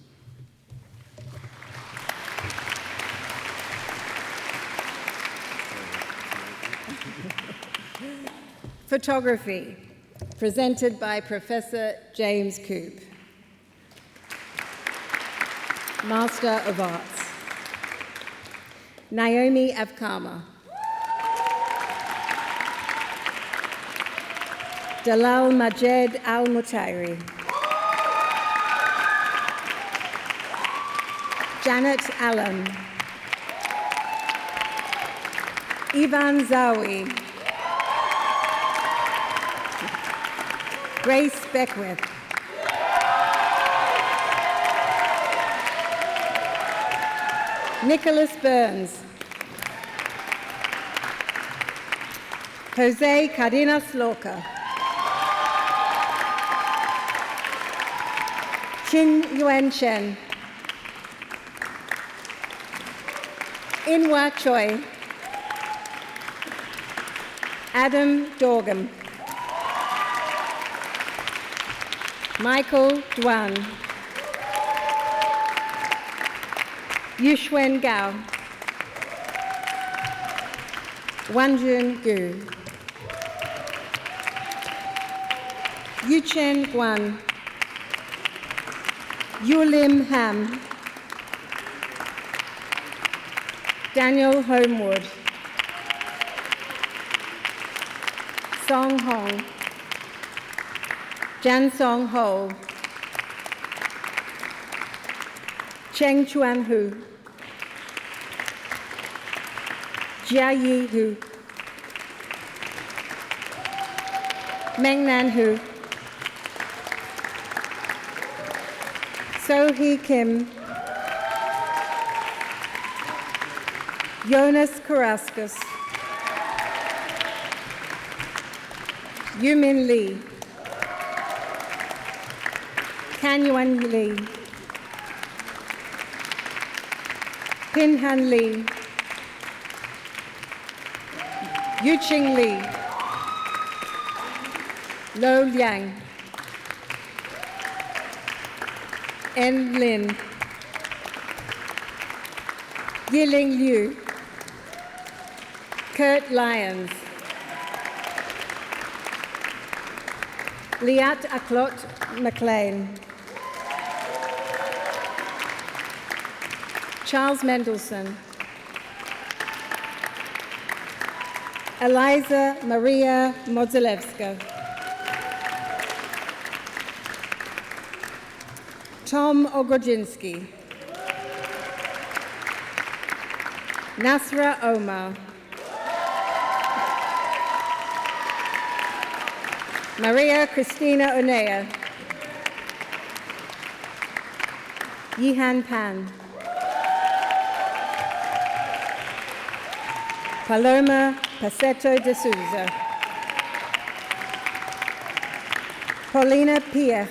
Photography, presented by Professor James Coop, Master of Arts. Naomi Avkama, Dalal Majed Al-Mutairi, Janet Allen, Ivan Zawi, Grace Beckwith, Nicholas Burns, Jose Cardenas Loca, Chin Yuen Chen, Inwa Choi, Adam Dorgam, Michael Duan, Yushwen Gao, Wanjun Gu, Yuchen Guan, Yulim Ham, Daniel Homewood, Song Hong, Jan Song Ho, Cheng Chuan Hu, Jia Yi Hu, Meng Nan Hu, So Hee Kim, Jonas Karaskas, Yumin Lee, Kanyuan Lee, Pinhan Lee, Yuching Lee, Lo Liang, En Lin, Yiling Liu, Kurt Lyons, Liat Aklot McLean, Charles Mendelson, Eliza Maria Modzilewska, Tom Ogodzinski, Nasra Omar, Maria Cristina Onea, Yihan Pan, Paloma Paceto de Souza, Paulina Pierre,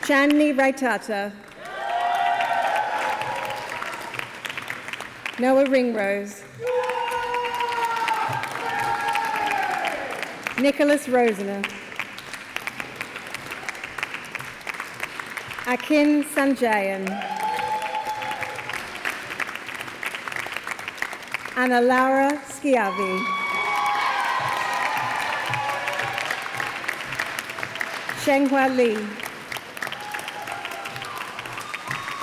Chandni Raitata, Noah Ringrose, Nicholas Rosner, Akin Sanjayan, Anna Laura Schiavi, Shenghua Li,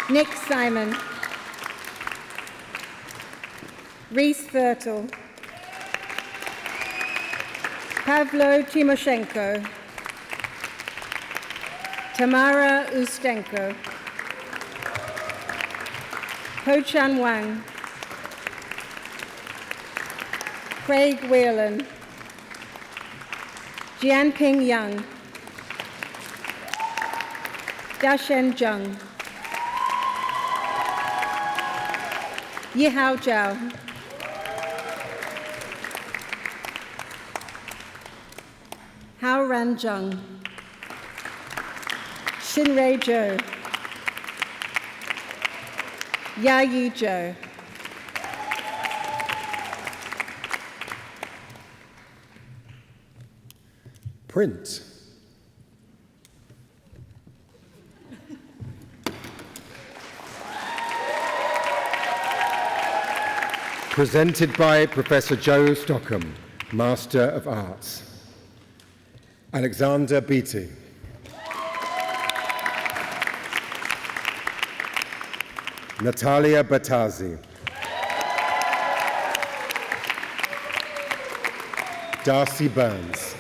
Nick Simon, Reese Fertel, Pavlo Timoshenko, Tamara Ustenko, Ho Chan Wang, Craig Whelan, Jianping Yang, Dashen Zheng, Yihao Zhao, Hao Ran Zheng, Shinrei Zhou, Ya Yi Zhou, print. Presented by Professor Joe Stockham, Master of Arts. Alexander Beatty. Natalia Batazzi. Darcy Burns.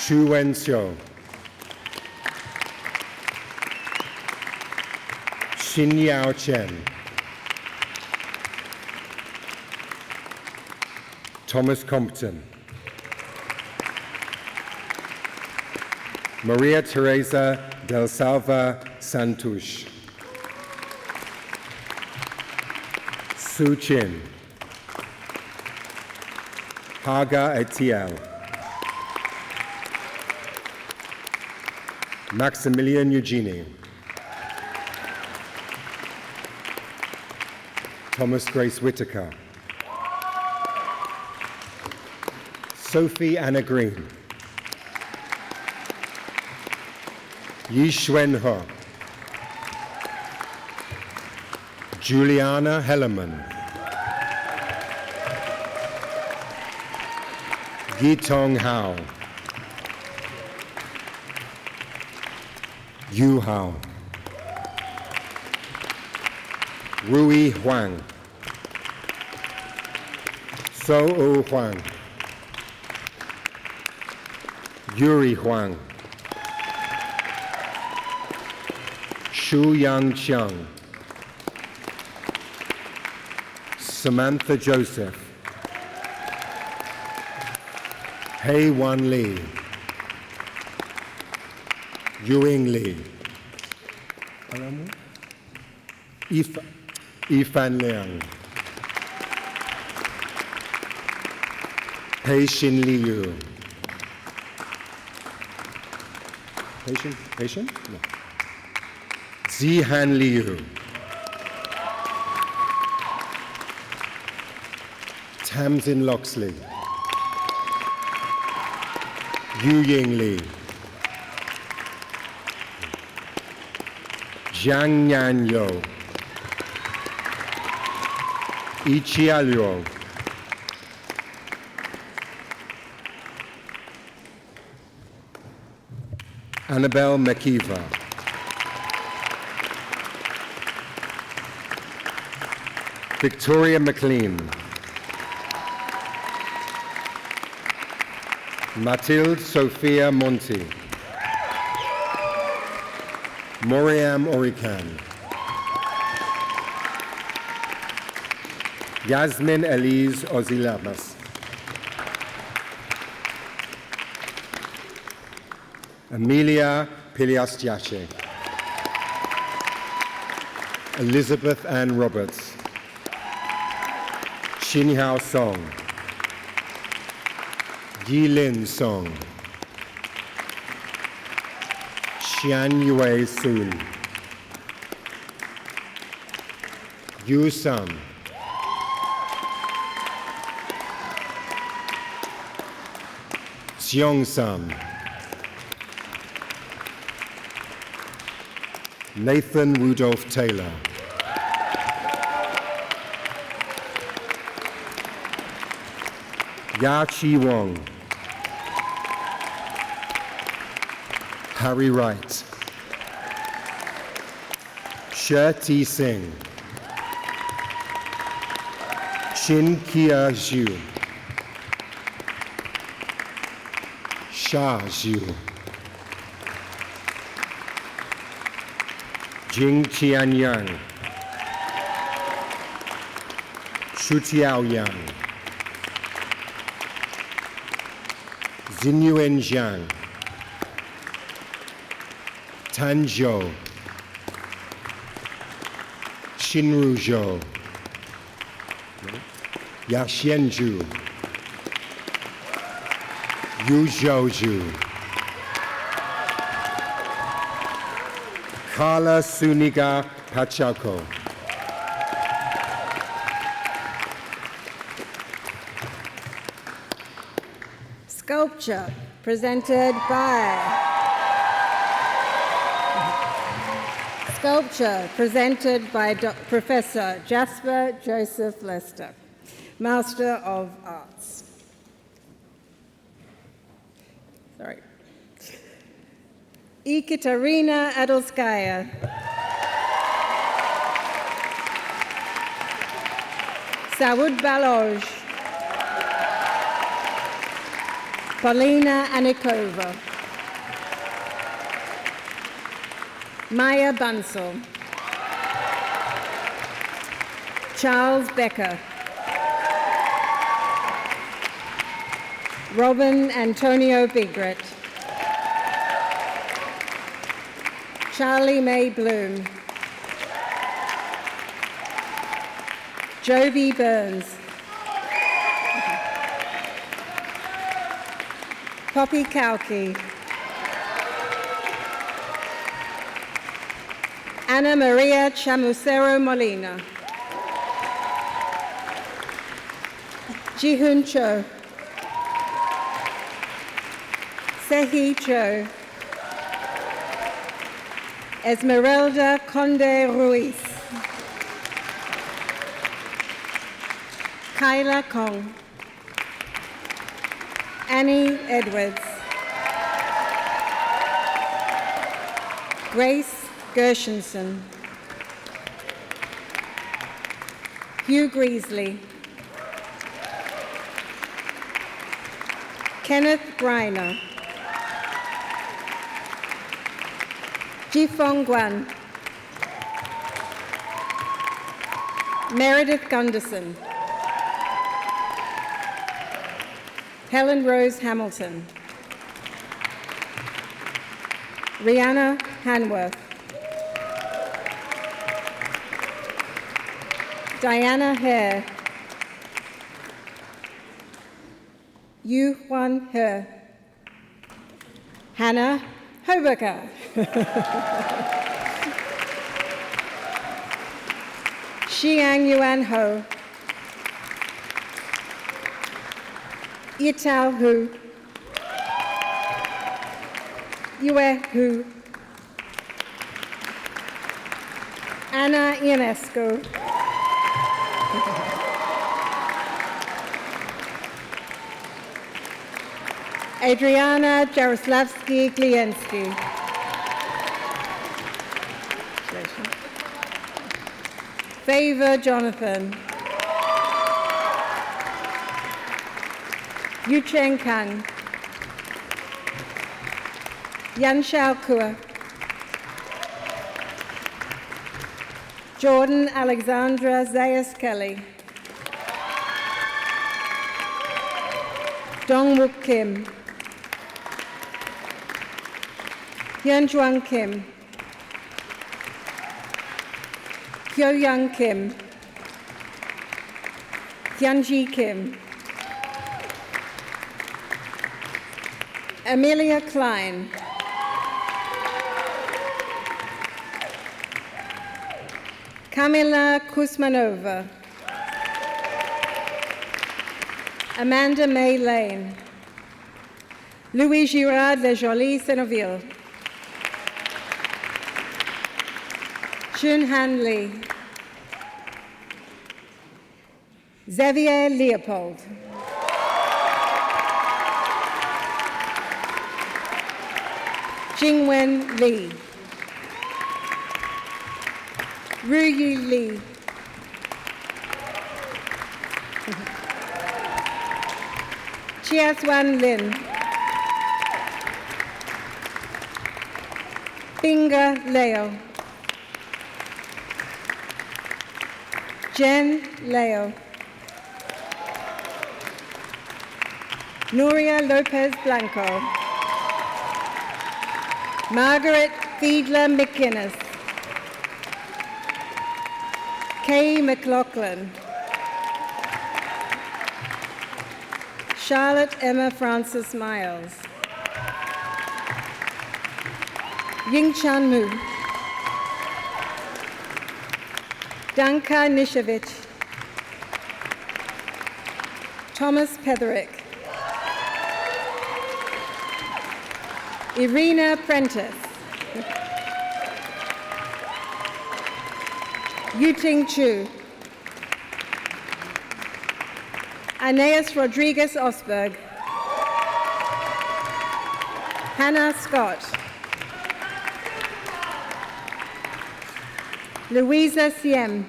Xu Wenxiu. Xin Yao Chen. Thomas Compton. Maria Teresa del Salva Santush. Su Chin. Haga Etiel. Maximilian Eugenie. Thomas Grace Whitaker. Sophie Anna Green. Yi Xuan He. Juliana Hellerman. Gi Tong Hao. Yu Hao. Rui Huang. So O Huang. Yuri Huang. Shu Yang Qiang. Samantha Joseph. Hei Wan Li. Yuing Li. Yifan Liang. Pei Xin Liu. Patient? No. Zihan Liu. Tamsin Loxley. Yu Ying Li. Zhang Yan Yo. Ichia Liu. Annabelle McKeever. Victoria McLean. Mathilde Sophia Monti. Moriam Orican. Yasmin Elise Ozilamas. Amelia Piliastiache. Elizabeth Ann Roberts. Xin Hao Song. Yi Lin Song. Xian Yue Sun. Yu Sam. Xiong Sam. Nathan Rudolph Taylor. Ya Chi Wong. Harry Wright. Shirti Singh. Shin Kia Zhu. Sha Zhu. Jing Qianyang. Shu Tiaoyang. Xinyuan Zhang. Tan Zhou. Xinru Zhou. Ya Xianzhu. Yu Zhouju. Carla Suniga Pachaco. Sculpture, presented by Professor Jasper Joseph Lester, Master of Arts. Sorry. Ekaterina Adolskaya. Saud Baloj. Paulina Anikova. Maya Bansal. Charles Becker. Robin Antonio Bigret. Charlie May Bloom. Joby Burns. Poppy Kauke. Ana Maria Chamucero Molina. Ji-Hoon Cho. Sehi Cho. Esmeralda Conde Ruiz. Kyla Kong. Annie Edwards. Grace Gershenson. Hugh Greasley. Kenneth Briner. Jifong Guan. Meredith Gunderson. Helen Rose Hamilton. Rihanna Hanworth. Diana Hare. Yu Hwan He. Hannah Hobecker. Xiang Yuan Ho. Yitao Hu. Yue Hu. Anna Ionescu. Adriana Jaroslavsky-Gliensky. Favor Jonathan. Yu Cheng Kang. Yan Xiao Kua. Jordan Alexandra Zayas Kelly. Dong Wook Kim. Hyun Juan Kim. Hyo Young Kim. Hyunji Kim. Amelia Klein. Kamila Kuzmanova. Amanda May Lane. Louis Girard Le Joly Senoville. Shun Han Lee. Xavier Leopold. Jingwen Lee. Ruyu Lee. Chiaswan Lin. Binga Leo. Jen Leo. Nuria Lopez Blanco. Margaret Fiedler McInnes. Kay McLaughlin. Charlotte Emma Francis Miles. Ying Chan Mu. Danka Nishevich. Thomas Petherick. Irina Prentice. Yuting Chu. Aeneas Rodriguez Osberg. Hannah Scott. Louisa Siem.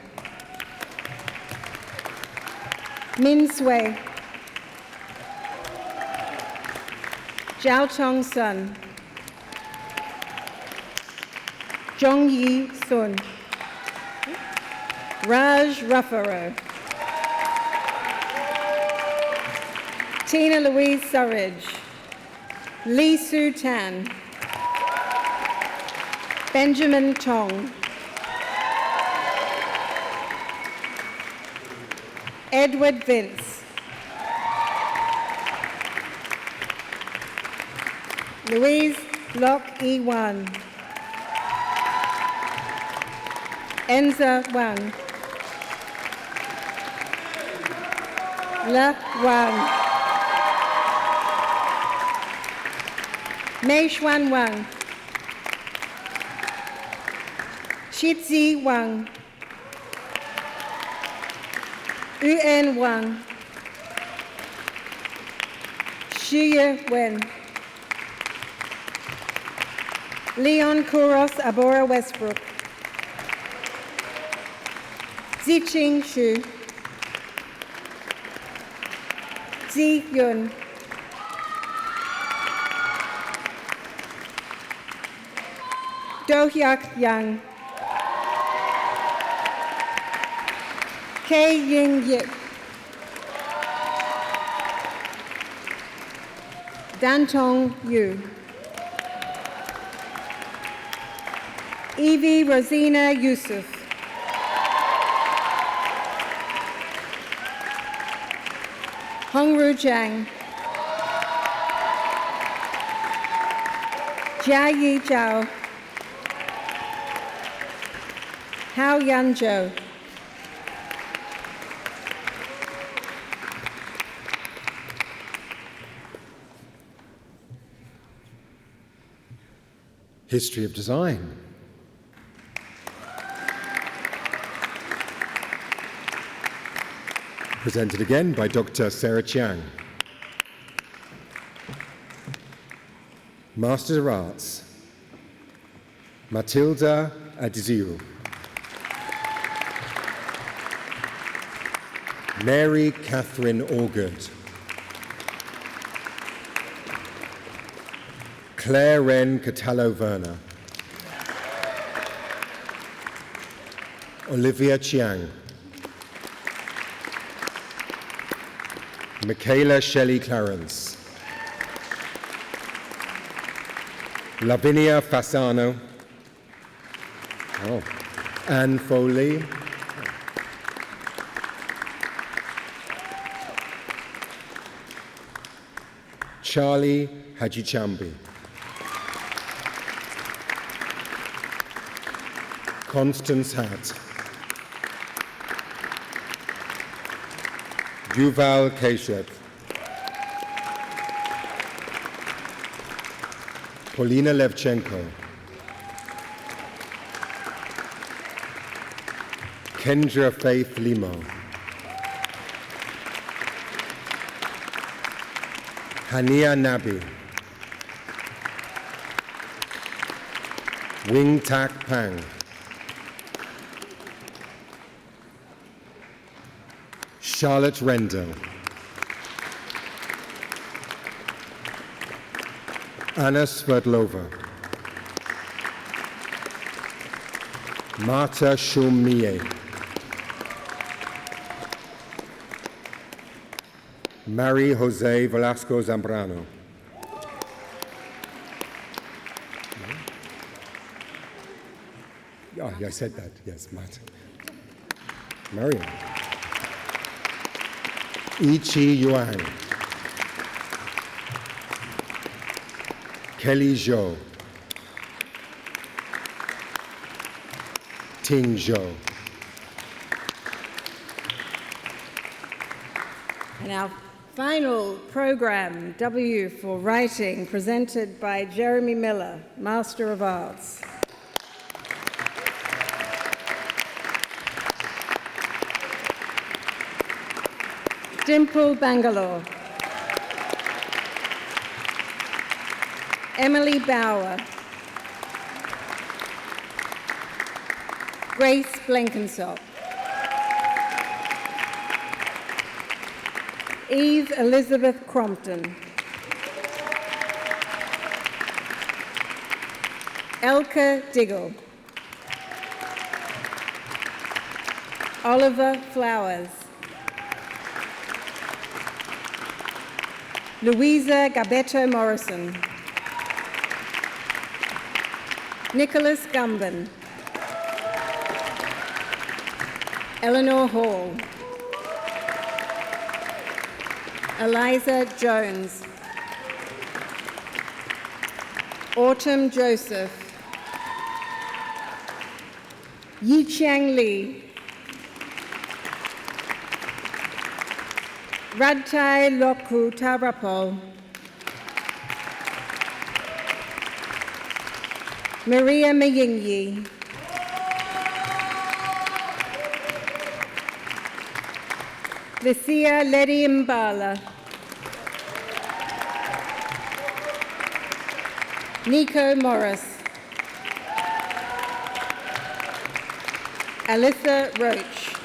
Min Sui. Zhao Tong Sun. Zhong Yi Sun. Raj Ruffaro. Tina Louise Surridge. Lee Su Tan. Benjamin Tong. Edward Vince. Louise Locke E1. Enza Wang. Le Wang. Mei Xuan Wang. Shizhi Wang. Yuan Wang. Shiye Wen. Leon Kouros Abora Westbrook. Ziqing Xu. Zi Yun. Do Hyuk Yang. Kei Ying Yip. Dan Tong Yu. Evie Rosina Yusuf. Hongru Zhang. Jiayi Zhao. Hao Yanzhou. History of Design. Presented again by Dr. Sarah Chiang. Master of Arts, Matilda Adiziru. Mary Catherine Allgood. Claire Wren Catalo-Werner. Olivia Chiang. Michaela Shelley Clarence. Lavinia Fasano. Anne Foley. Charlie Hajichambi. Constance Hatt. Yuval Keshev. Polina Levchenko. Kendra Faith Limo. Hania Nabi. Wing Tak Pang. Charlotte Rendo. Anna Sverdlova. Marta Shumie. Mary Jose Velasco Zambrano. Oh, yeah, I said that. Yes, Marta. Mariam. Ichi Yuan. Kelly Zhou. Ting Zhou. And our Final program, W for Writing, presented by Jeremy Miller, Master of Arts. Dimple Bangalore. Emily Bauer. Grace Blenkinsop. Eve Elizabeth Crompton. Elka Diggle. Oliver Flowers. Louisa Gabetto Morrison. Nicholas Gumban. Eleanor Hall. Eliza Jones. Autumn Joseph. Yiqiang Li. Radtai Loku Tarapol. Maria Mayingyi. Lucia Ledi Mbala. Nico Morris. Alyssa Roach.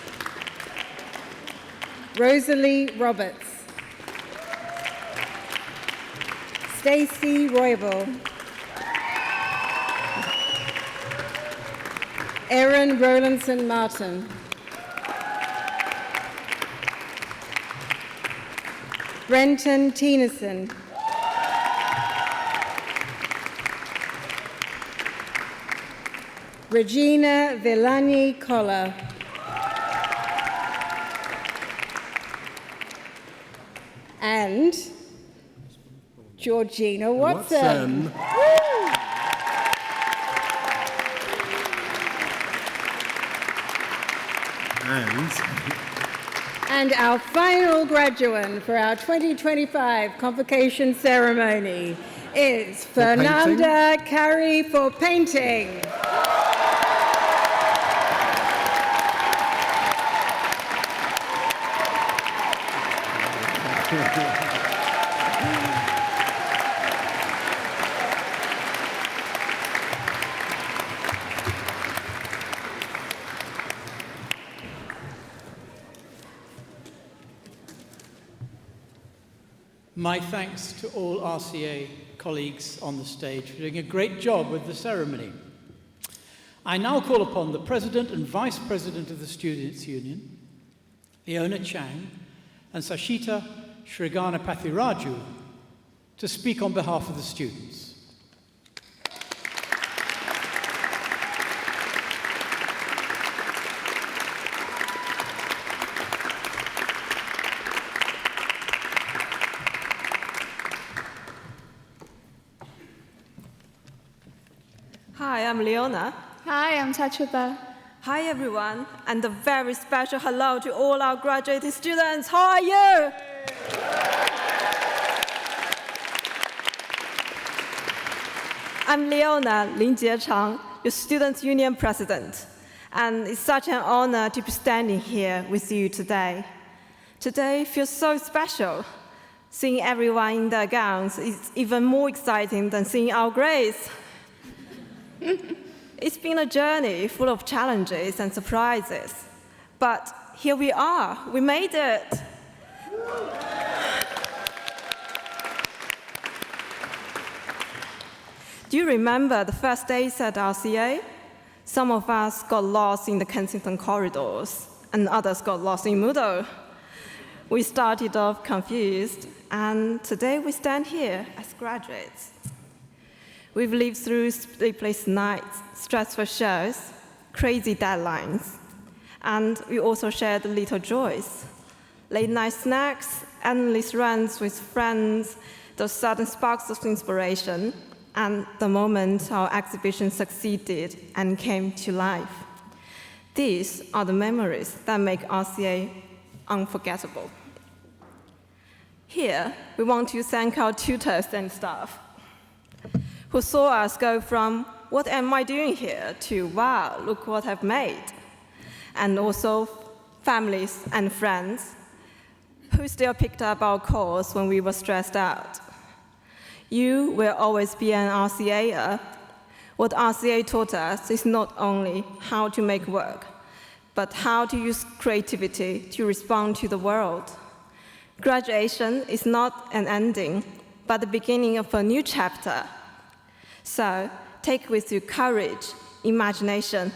Rosalie Roberts. Stacey Roybal. Erin Rowlandson Martin. Brenton Teenison. Regina Villani Collar. And Georgina Watson. And our final graduate for our 2025 Convocation ceremony is Fernanda Carey for painting. My thanks to all RCA colleagues on the stage for doing a great job with the ceremony. I now call upon the President and Vice President of the Students' Union, Leona Chang, and Sashita Sriganapathy-Raju to speak on behalf of the students. Hi, I'm Leona. Hi, I'm Chachuta. Hi, everyone, and a very special hello to all our graduating students. How are you? I'm Leona Lin Jiechang, your Students' Union President, and it's such an honor to be standing here with you today. Today feels so special. Seeing everyone in their gowns is even more exciting than seeing our grades. It's been a journey full of challenges and surprises, but here we are, we made it. Do you remember the first days at RCA? Some of us got lost in the Kensington corridors, and others got lost in Moodle. We started off confused, and today we stand here as graduates. We've lived through sleepless nights, stressful shows, crazy deadlines, and we also shared little joys. Late night snacks, endless runs with friends, those sudden sparks of inspiration, and the moment our exhibition succeeded and came to life. These are the memories that make RCA unforgettable. Here, we want to thank our tutors and staff who saw us go from, what am I doing here, to, wow, look what I've made. And also families and friends who still picked up our calls when we were stressed out. You will always be an RCAer. What RCA taught us is not only how to make work, but how to use creativity to respond to the world. Graduation is not an ending, but the beginning of a new chapter. So take with you courage, imagination,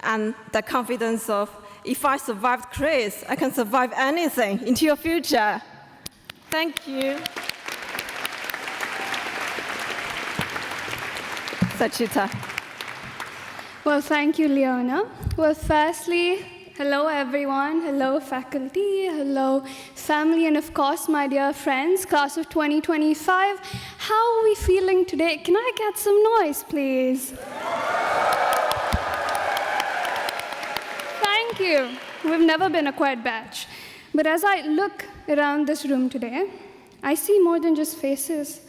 and the confidence of, if I survived Chris, I can survive anything into your future. Thank you. Sachita. Well, thank you, Leona. Well, firstly, hello everyone, hello faculty, hello family, and of course my dear friends, class of 2025. How are we feeling today? Can I get some noise, please? Thank you. We've never been a quiet batch. But as I look around this room today, I see more than just faces.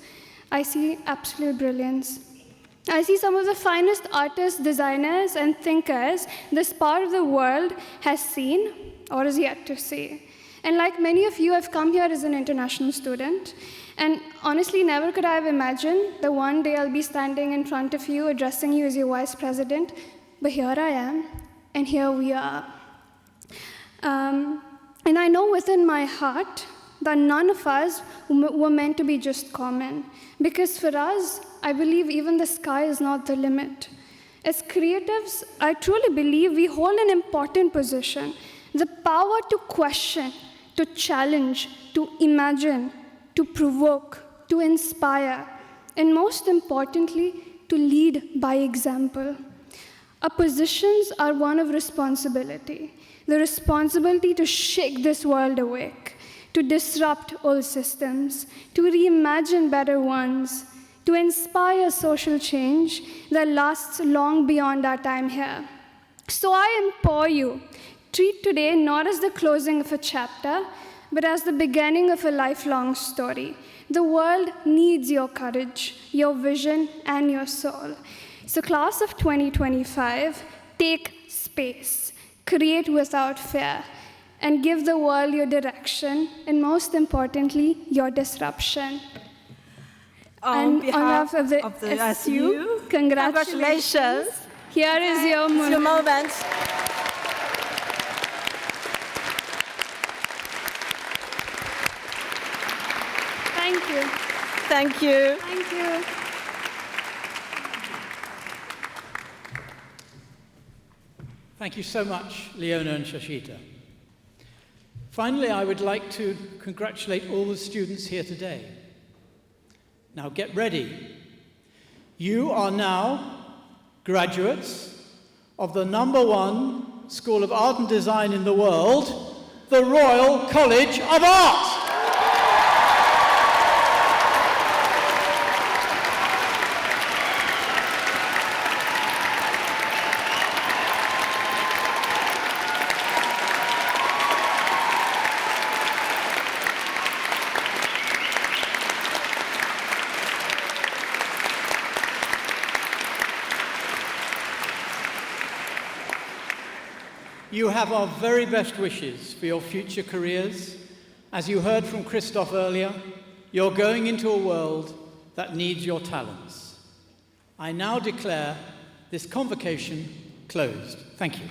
I see absolute brilliance. I see some of the finest artists, designers, and thinkers this part of the world has seen or is yet to see. And like many of you, I've come here as an international student. And honestly, never could I have imagined that one day I'll be standing in front of you, addressing you as your vice president. But here I am, and here we are. And I know within my heart that none of us were meant to be just common. Because for us, I believe even the sky is not the limit. As creatives, I truly believe we hold an important position, the power to question, to challenge, to imagine, to provoke, to inspire, and most importantly, to lead by example. Our positions are one of responsibility, the responsibility to shake this world awake, to disrupt old systems, to reimagine better ones, to inspire social change that lasts long beyond our time here. So I implore you, treat today not as the closing of a chapter, but as the beginning of a lifelong story. The world needs your courage, your vision, and your soul. So class of 2025, take space, create without fear, and give the world your direction, and most importantly, your disruption. On behalf of the SU, congratulations. Here is your moment. Your moment. Thank you. Thank you. Thank you. Thank you so much, Leona and Shashita. Finally, I would like to congratulate all the students here today. Now get ready. You are now graduates of the #1 School of Art and Design in the world, the Royal College of Art. You have our very best wishes for your future careers. As you heard from Christoph earlier, you're going into a world that needs your talents. I now declare this convocation closed. Thank you.